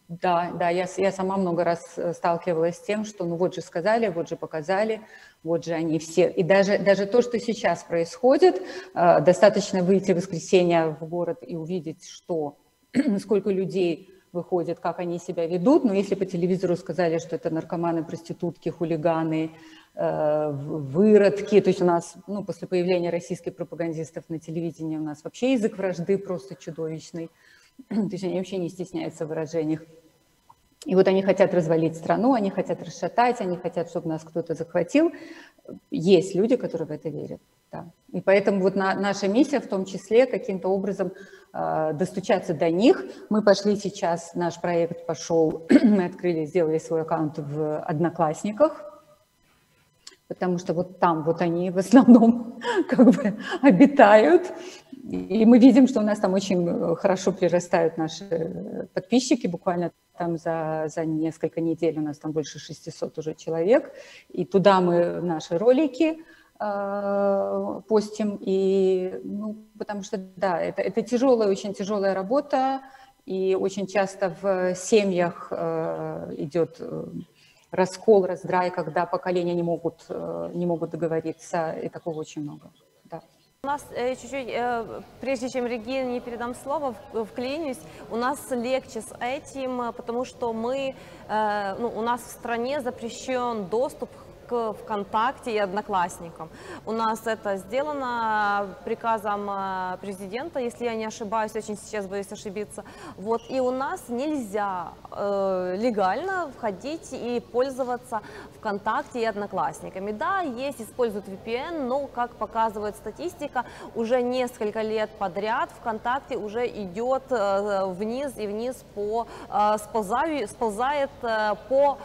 да, я сама много раз сталкивалась с тем, что ну вот же сказали, вот же показали, вот же они все. И даже то, что сейчас происходит, достаточно выйти в воскресенье в город и увидеть, что сколько людей выходит, как они себя ведут. Но если по телевизору сказали, что это наркоманы, проститутки, хулиганы, выродки, то есть у нас, ну, после появления российских пропагандистов на телевидении у нас вообще язык вражды просто чудовищный, то есть они вообще не стесняются в выражениях. И вот они хотят развалить страну, они хотят расшатать, они хотят, чтобы нас кто-то захватил. Есть люди, которые в это верят. Да. И поэтому вот наша миссия в том числе каким-то образом достучаться до них. Мы пошли сейчас, наш проект пошел, мы открыли, сделали свой аккаунт в Одноклассниках, потому что вот там вот они в основном как бы обитают. И мы видим, что у нас там очень хорошо прирастают наши подписчики, буквально там за несколько недель у нас там больше 600 уже человек. И туда мы наши ролики постим. И, ну, потому что, да, это тяжелая, очень тяжелая работа. И очень часто в семьях идет раскол, раздрай, когда поколения не могут договориться, и такого очень много. Да. У нас чуть-чуть, прежде чем Регине передам слово, вклинюсь, у нас легче с этим, потому что мы, ну, у нас в стране запрещен доступ к ВКонтакте и Одноклассникам. У нас это сделано приказом президента, если я не ошибаюсь, очень сейчас боюсь ошибиться. Вот, и у нас нельзя легально входить и пользоваться ВКонтакте и Одноклассниками. Да, есть, используют VPN, но, как показывает статистика, уже несколько лет подряд ВКонтакте уже идет вниз и вниз сползает по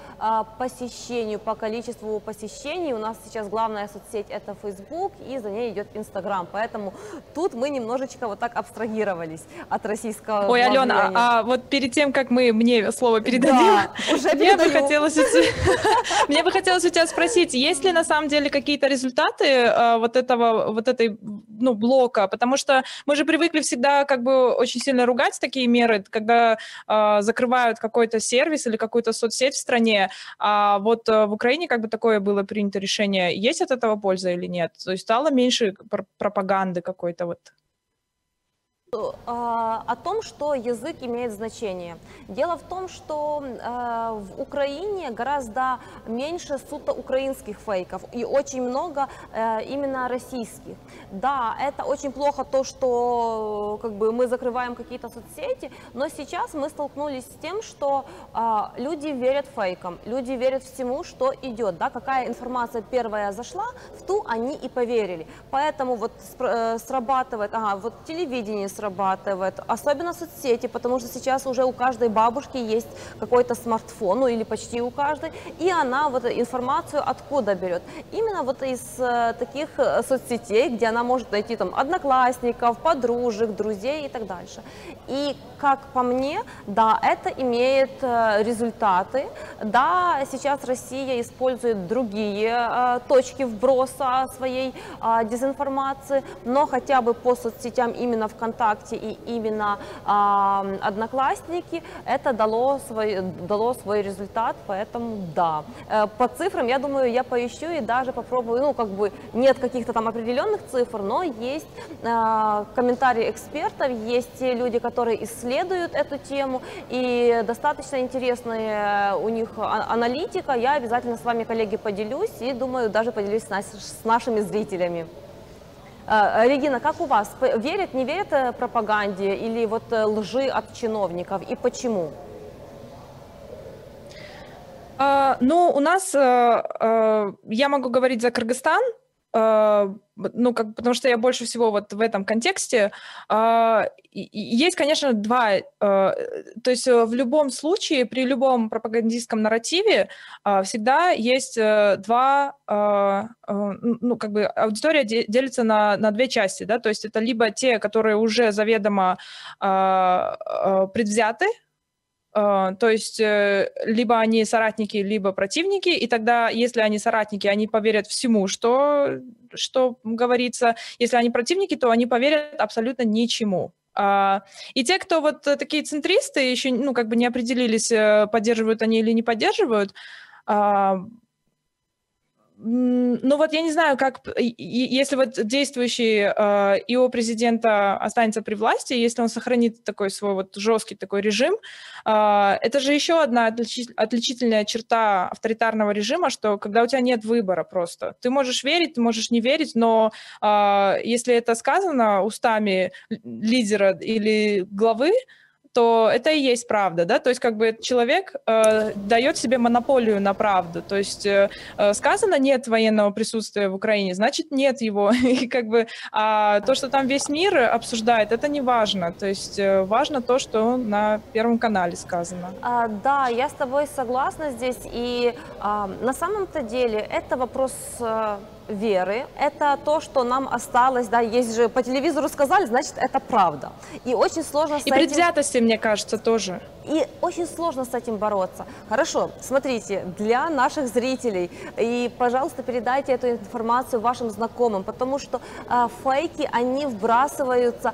посещению, по количеству посещений. У нас сейчас главная соцсеть это Facebook, и за ней идет Instagram. Поэтому тут мы немножечко вот так абстрагировались от российского. Ой, Алена, а вот перед тем, как мне слово передадим, да, уже мне бы хотелось у тебя спросить, есть ли на самом деле какие-то результаты вот этой блока? Потому что мы же привыкли всегда как бы очень сильно ругать такие меры, когда закрывают какой-то сервис или какую-то соцсеть в стране. А вот в Украине как бы такое было принято решение. Есть от этого польза или нет? То есть стало меньше пропаганды какой-то вот? О том, что язык имеет значение. Дело в том, что в Украине гораздо меньше суто украинских фейков и очень много именно российских. Да, это очень плохо то, что как бы мы закрываем какие-то соцсети, но сейчас мы столкнулись с тем, что люди верят фейкам, люди верят всему, что идет. Да, какая информация первая зашла, в ту они и поверили. Поэтому вот срабатывает, вот телевидение срабатывает, особенно соцсети, потому что сейчас уже у каждой бабушки есть какой-то смартфон, ну или почти у каждой, и она вот информацию откуда берет? Именно вот из таких соцсетей, где она может найти там одноклассников, подружек, друзей и так дальше. И как по мне, да, это имеет результаты. Да, сейчас Россия использует другие точки вброса своей дезинформации, но хотя бы по соцсетям именно ВКонтакте и именно Одноклассники это дало свой результат, поэтому да. По цифрам, я думаю, я поищу и даже попробую, ну как бы нет каких-то там определенных цифр, но есть комментарии экспертов, есть те люди, которые исследуют эту тему, и достаточно интересная у них аналитика. Я обязательно с вами, коллеги, поделюсь и, думаю, даже поделюсь с нашими зрителями. Регина, как у вас? Верят, не верят пропаганде или вот лжи от чиновников, и почему? Ну, у нас, я могу говорить за Кыргызстан, ну, потому что я больше всего вот в этом контексте, есть, конечно, два, то есть в любом случае, при любом пропагандистском нарративе всегда есть два, ну, как бы аудитория делится на две части, да, то есть это либо те, которые уже заведомо предвзяты, то есть либо они соратники, либо противники, и тогда, если они соратники, они поверят всему, что говорится. Если они противники, то они поверят абсолютно ничему. И те, кто вот такие центристы, еще, ну, как бы не определились, поддерживают они или не поддерживают, ну вот я не знаю, как, если вот действующий ИО президента останется при власти, если он сохранит такой свой вот жесткий такой режим, это же еще одна отличительная черта авторитарного режима, что когда у тебя нет выбора просто, ты можешь верить, ты можешь не верить, но если это сказано устами лидера или главы, то это и есть правда, да, то есть как бы человек дает себе монополию на правду, то есть сказано нет военного присутствия в Украине, значит нет его, и как бы то, что там весь мир обсуждает, это не важно, то есть важно то, что на Первом канале сказано. Да, я с тобой согласна здесь, и на самом-то деле это вопрос веры, это то, что нам осталось, да, есть же по телевизору сказали, значит, это правда. И очень сложно с этим... И предвзятости, мне кажется, тоже. И очень сложно с этим бороться. Хорошо, смотрите, для наших зрителей, и, пожалуйста, передайте эту информацию вашим знакомым, потому что фейки, они вбрасываются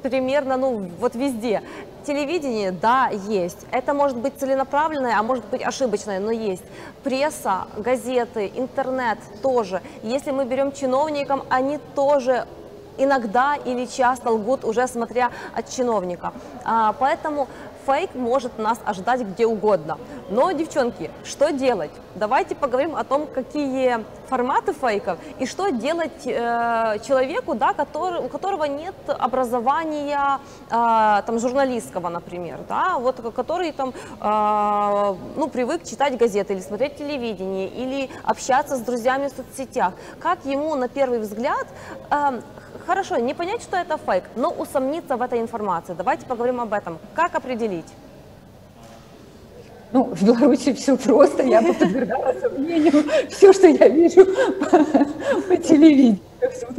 примерно, ну, вот везде. Телевидение, да, есть. Это может быть целенаправленное, а может быть ошибочное, но есть. Пресса, газеты, интернет тоже. Если мы берем чиновников, они тоже иногда или часто лгут, уже смотря от чиновника. Поэтому фейк может нас ожидать где угодно. Но, девчонки, что делать? Давайте поговорим о том, какие форматы фейков и что делать человеку, да, у которого нет образования там, журналистского, например, да, вот, который там, ну, привык читать газеты или смотреть телевидение, или общаться с друзьями в соцсетях. Как ему на первый взгляд хорошо, не понять, что это фейк, но усомниться в этой информации. Давайте поговорим об этом. Как определить? Ну, в Беларуси все просто. Я бы подвергала сомнению все, что я вижу по телевидению.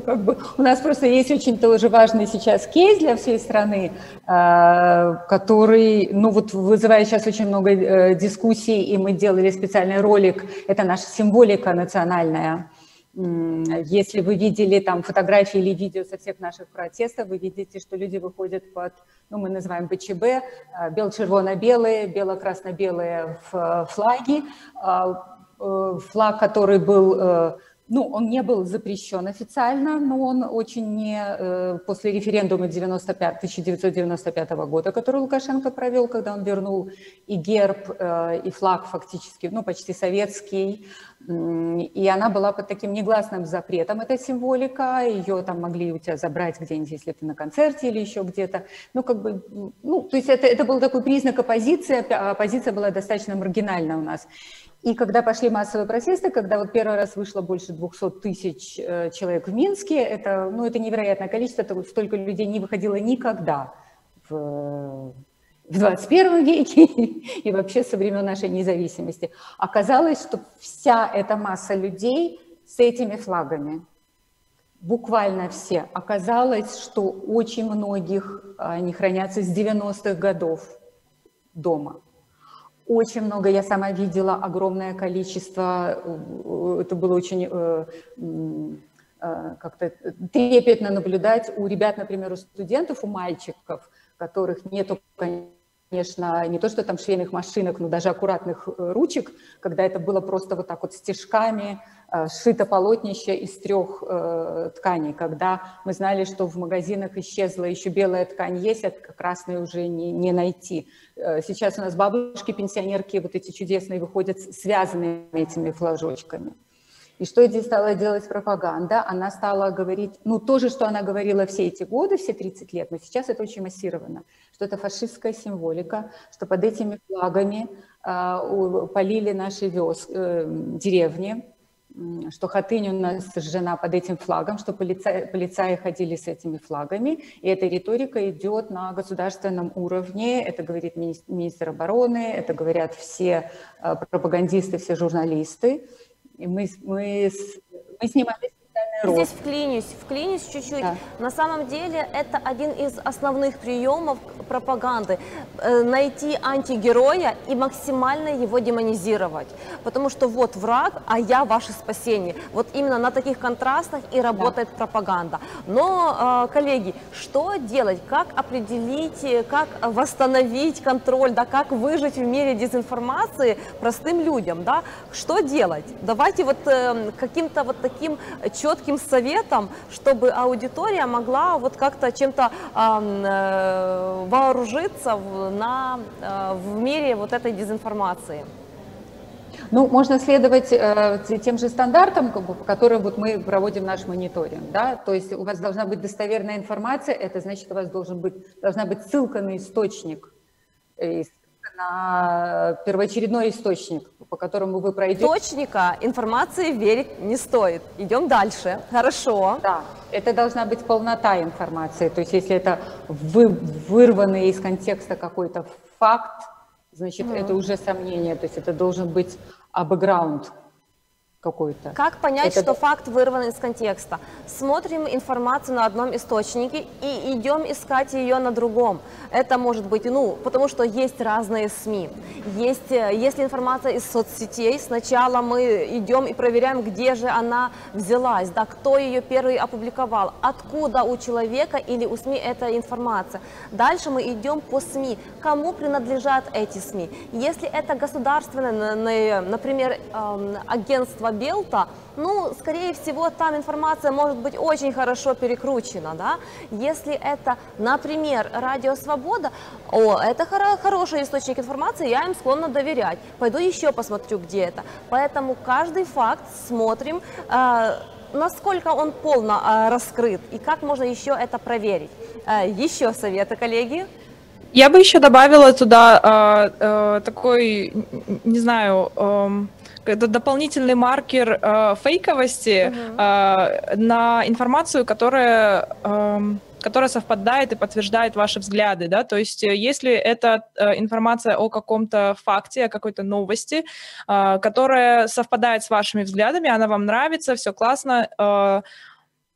Как бы, у нас просто есть очень тоже важный сейчас кейс для всей страны, который, ну, вот вызывает сейчас очень много дискуссий, и мы делали специальный ролик. Это наша символика национальная. Если вы видели там фотографии или видео со всех наших протестов, вы видите, что люди выходят под, ну, мы называем БЧБ, бело-червоно-белые, бело-красно-белые флаги. Флаг, который был, ну, он не был запрещен официально, но он очень не... После референдума 1995 года, который Лукашенко провел, когда он вернул и герб, и флаг фактически, ну, почти советский, и она была под таким негласным запретом, эта символика, ее там могли у тебя забрать где-нибудь, если ты на концерте или еще где-то, ну, как бы, ну, то есть это был такой признак оппозиции, а оппозиция была достаточно маргинальна у нас. И когда пошли массовые протесты, когда вот первый раз вышло больше 200 тысяч человек в Минске, это, ну, это невероятное количество, столько людей не выходило никогда в 21 веке и вообще со времен нашей независимости. Оказалось, что вся эта масса людей с этими флагами, буквально все, оказалось, что очень многих они хранятся с 90-х годов дома. Очень много, я сама видела огромное количество, это было очень как-то трепетно наблюдать у ребят, например, у студентов, у мальчиков, которых нету, конечно, не то что там швейных машинок, но даже аккуратных ручек, когда это было просто вот так вот стежками, сшито полотнище из 3 тканей, когда мы знали, что в магазинах исчезла еще белая ткань есть, а красной уже не найти. Сейчас у нас бабушки, пенсионерки вот эти чудесные выходят связанными этими флажочками. И что здесь стала делать пропаганда? Она стала говорить, ну, то же, что она говорила все эти годы, все 30 лет, но сейчас это очень массировано, что это фашистская символика, что под этими флагами полили наши деревни, что Хатынь у нас сожжена под этим флагом, что полицаи ходили с этими флагами. И эта риторика идет на государственном уровне. Это говорит министр обороны, это говорят все пропагандисты, все журналисты. И мы снимали Здесь вклинюсь чуть-чуть. Да. На самом деле это один из основных приемов пропаганды. Найти антигероя и максимально его демонизировать. Потому что вот враг, а я ваше спасение. Вот именно на таких контрастах и работает пропаганда. Но, коллеги, что делать? Как определить, как восстановить контроль, да, как выжить в мире дезинформации простым людям? Да? Что делать? Давайте вот каким-то вот таким четким советом, чтобы аудитория могла вот как-то чем-то вооружиться в мире вот этой дезинформации. Ну, можно следовать тем же стандартам, по которым вот мы проводим наш мониторинг, да, то есть у вас должна быть достоверная информация, это значит, у вас должна быть ссылка на источник, на первоочередной источник, по которому вы пройдете. Источника информации верить не стоит. Идем дальше. Хорошо. Да, это должна быть полнота информации. То есть если это вырванный из контекста какой-то факт, значит, это уже сомнение. То есть это должен быть бэкграунд какой-то. Как понять, что факт вырван из контекста? Смотрим информацию на одном источнике и идем искать ее на другом. Это может быть, потому что есть разные СМИ. Если информация из соцсетей, сначала мы идем и проверяем, где же она взялась, да, кто ее первый опубликовал, откуда у человека или у СМИ эта информация. Дальше мы идем по СМИ, кому принадлежат эти СМИ. Если это государственное, например, агентство Белта, скорее всего, там информация может быть очень хорошо перекручена, да. Если это, например, Радио Свобода, это хороший источник информации, я им склонна доверять. Пойду еще посмотрю, где это. Поэтому каждый факт смотрим, насколько он полно раскрыт и как можно еще это проверить. Еще советы, коллеги? Я бы еще добавила туда такой, не знаю, это дополнительный маркер фейковости на информацию, которая совпадает и подтверждает ваши взгляды, да, то есть если это информация о каком-то факте, о какой-то новости, которая совпадает с вашими взглядами, она вам нравится, все классно,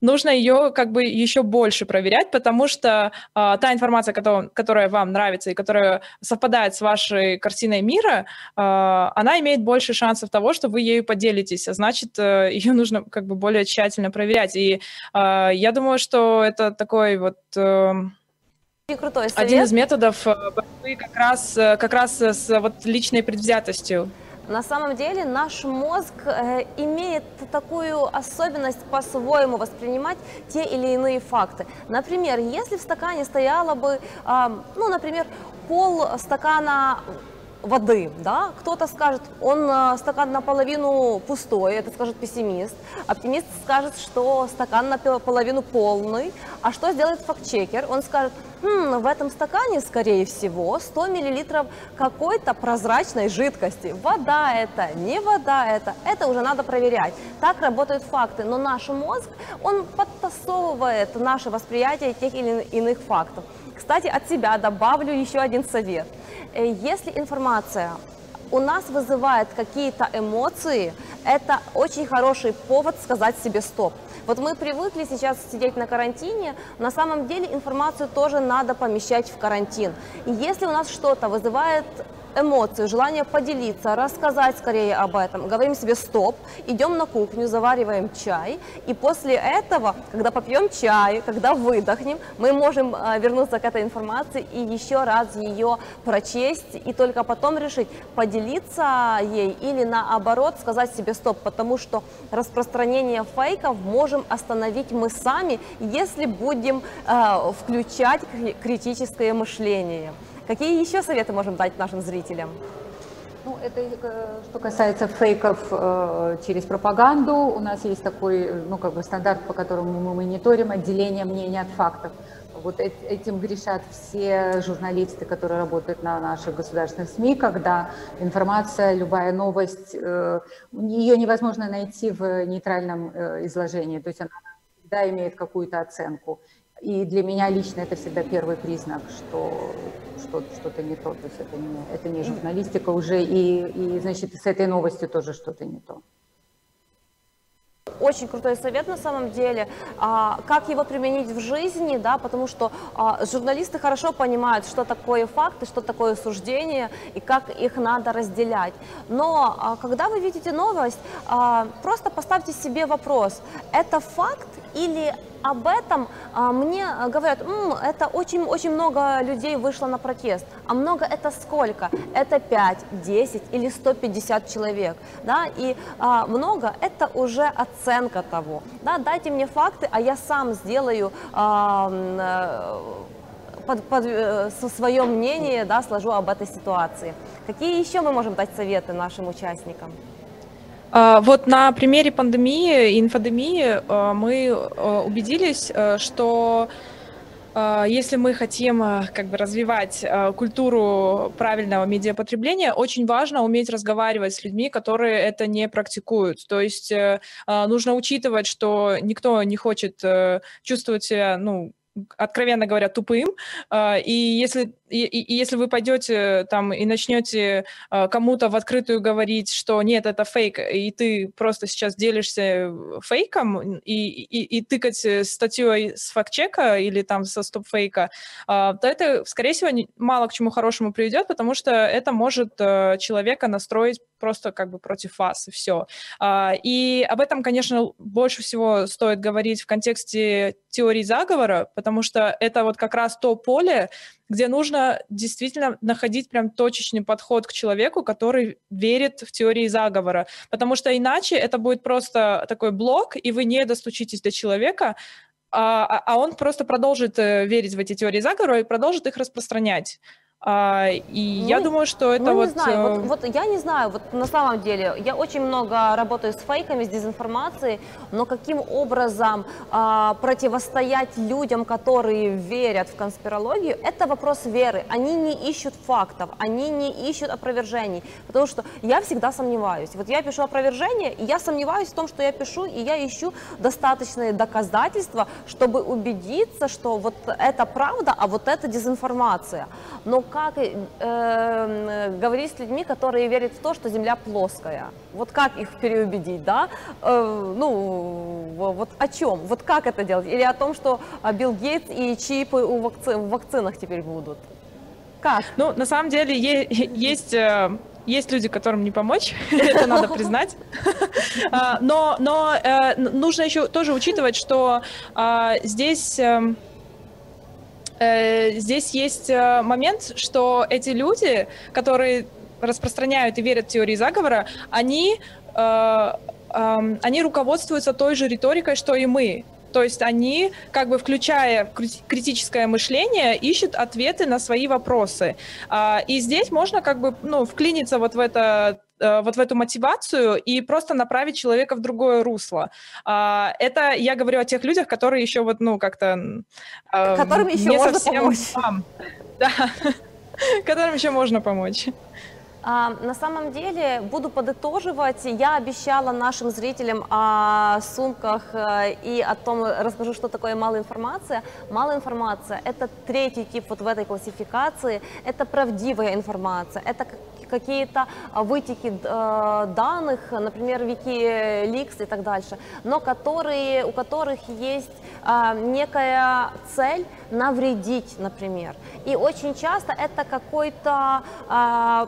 нужно ее как бы еще больше проверять, потому что та информация, которая вам нравится и которая совпадает с вашей картиной мира, она имеет больше шансов того, что вы ею поделитесь, а значит, ее нужно как бы более тщательно проверять. И я думаю, что это такой вот один из методов борьбы как раз с вот личной предвзятостью. На самом деле наш мозг имеет такую особенность по-своему воспринимать те или иные факты. Например, если в стакане стояла бы, например, пол стакана воды, да, кто-то скажет, стакан наполовину пустой, это скажет пессимист, оптимист скажет, что стакан наполовину полный, а что сделает фактчекер? Он скажет, в этом стакане, скорее всего, 100 мл какой-то прозрачной жидкости. Вода это, не вода это уже надо проверять. Так работают факты, но наш мозг, он подтасовывает наше восприятие тех или иных фактов. Кстати, от себя добавлю еще один совет. Если информация у нас вызывает какие-то эмоции, это очень хороший повод сказать себе стоп. Вот мы привыкли сейчас сидеть на карантине, на самом деле информацию тоже надо помещать в карантин. И если у нас что-то вызывает эмоции, желание поделиться, рассказать скорее об этом, говорим себе стоп, идем на кухню, завариваем чай, и после этого, когда попьем чай, когда выдохнем, мы можем вернуться к этой информации и еще раз ее прочесть, и только потом решить, поделиться ей или наоборот сказать себе стоп, потому что распространение фейков можем остановить мы сами, если будем включать критическое мышление. Какие еще советы можем дать нашим зрителям? Это что касается фейков через пропаганду. У нас есть такой, стандарт, по которому мы мониторим отделение мнений от фактов. Вот этим грешат все журналисты, которые работают на наших государственных СМИ, когда информация, любая новость, ее невозможно найти в нейтральном изложении, то есть она всегда имеет какую-то оценку. И для меня лично это всегда первый признак, что что-то не то, то есть это не журналистика уже, и значит, с этой новостью тоже что-то не то. Очень крутой совет на самом деле. Как его применить в жизни, да, потому что журналисты хорошо понимают, что такое факты, что такое суждение и как их надо разделять. Но когда вы видите новость, просто поставьте себе вопрос, это факт или об этом мне говорят, это очень много людей вышло на протест. А много это сколько? Это 5, 10 или 150 человек. Да? И много это уже оценка того. Да? Дайте мне факты, а я сам сделаю свое мнение, да, сложу об этой ситуации. Какие еще мы можем дать советы нашим участникам? Вот на примере пандемии и инфодемии мы убедились, что если мы хотим как бы развивать культуру правильного медиапотребления, очень важно уметь разговаривать с людьми, которые это не практикуют. То есть нужно учитывать, что никто не хочет чувствовать себя, откровенно говоря, тупым, и если вы пойдете там и начнете кому-то в открытую говорить, что нет, это фейк, и ты просто сейчас делишься фейком, и тыкать статьей с фактчека или там со стоп-фейка, то это, скорее всего, мало к чему хорошему приведет, потому что это может человека настроить просто как бы против вас, и все. И об этом, конечно, больше всего стоит говорить в контексте теории заговора, потому что это вот как раз то поле, где нужно действительно находить прям точечный подход к человеку, который верит в теории заговора, потому что иначе это будет просто такой блок, и вы не достучитесь до человека, а он просто продолжит верить в эти теории заговора и продолжит их распространять. Я думаю, что это не знаю, вот я не знаю, вот на самом деле, я очень много работаю с фейками, с дезинформацией, но каким образом противостоять людям, которые верят в конспирологию, это вопрос веры. Они не ищут фактов, они не ищут опровержений, потому что я всегда сомневаюсь. Вот я пишу опровержение, и я сомневаюсь в том, что я пишу, и я ищу достаточные доказательства, чтобы убедиться, что вот это правда, а вот это дезинформация. Но как говорить с людьми, которые верят в то, что Земля плоская? Вот как их переубедить, да? Вот о чем? Вот как это делать? Или о том, что Билл Гейтс и чипы в вакцинах теперь будут? Как? На самом деле есть люди, которым не помочь, это надо признать. Но нужно еще тоже учитывать, что здесь есть момент, что эти люди, которые распространяют и верят в теории заговора, они руководствуются той же риторикой, что и мы. То есть они, как бы включая критическое мышление, ищут ответы на свои вопросы. И здесь можно как бы вклиниться вот в эту мотивацию и просто направить человека в другое русло. Это я говорю о тех людях, которые еще как-то которым еще не можно совсем помочь. Да, которым еще можно помочь. На самом деле, буду подытоживать, я обещала нашим зрителям о сумках и о том, расскажу, что такое малая информация. Малая информация – это третий тип вот в этой классификации, это правдивая информация, это какие-то вытеки данных, например, Wikileaks и так дальше, но у которых есть некая цель навредить, например. И очень часто это какой-то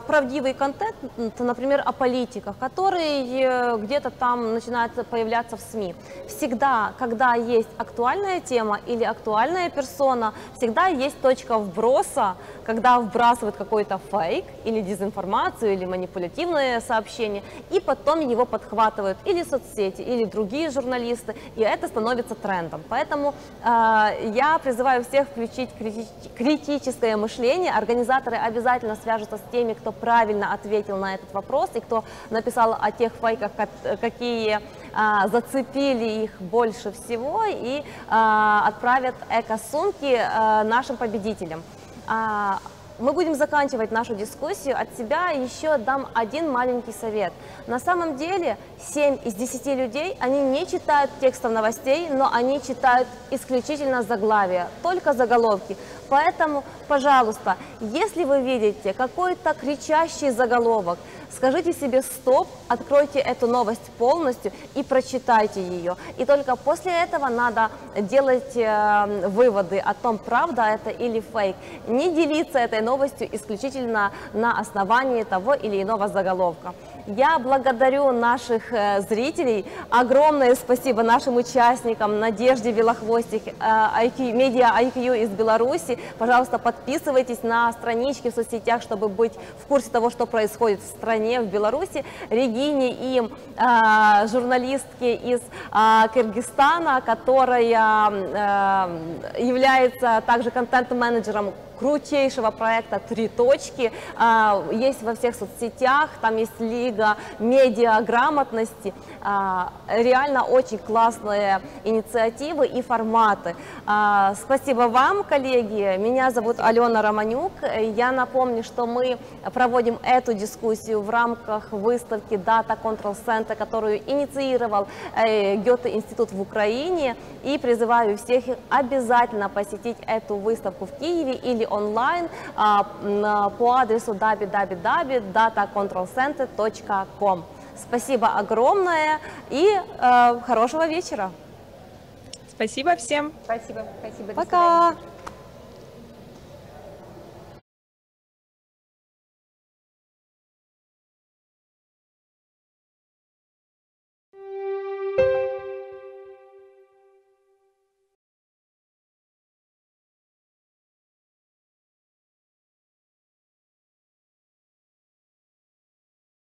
правдивый контент, например, о политиках, который где-то там начинает появляться в СМИ. Всегда, когда есть актуальная тема или актуальная персона, всегда есть точка вброса, когда вбрасывают какой-то фейк или дезинформацию, или манипулятивное сообщение, и потом его подхватывают или соцсети, или другие журналисты, и это становится трендом. Поэтому я призываю всех включить критическое мышление. Организаторы обязательно свяжутся с теми, кто правильно ответил на этот вопрос, и кто написал о тех фейках, какие зацепили их больше всего и отправят эко-сумки нашим победителям. Мы будем заканчивать нашу дискуссию. От себя еще дам один маленький совет. На самом деле 7 из 10 людей, они не читают текстов новостей, но они читают исключительно заглавия, только заголовки. Поэтому, пожалуйста, если вы видите какой-то кричащий заголовок, скажите себе стоп, откройте эту новость полностью и прочитайте ее. И только после этого надо делать выводы о том, правда это или фейк. Не делиться этой новостью исключительно на основании того или иного заголовка. Я благодарю наших зрителей. Огромное спасибо нашим участникам, Надежде Белохвостик, Media IQ из Беларуси. Пожалуйста, подписывайтесь на странички в соцсетях, чтобы быть в курсе того, что происходит в стране, в Беларуси. Регине и журналистке из Кыргызстана, которая является также контент-менеджером крутейшего проекта «Три точки». Есть во всех соцсетях, там есть Лига медиаграмотности. Реально очень классные инициативы и форматы. Спасибо вам, коллеги. Меня зовут Алена Романюк. Я напомню, что мы проводим эту дискуссию в рамках выставки Data Control Center, которую инициировал Гёте-институт в Украине. И призываю всех обязательно посетить эту выставку в Киеве или онлайн по адресу www.datacontrolcenter.com. Спасибо огромное и хорошего вечера. Спасибо всем. Спасибо. Спасибо. Пока.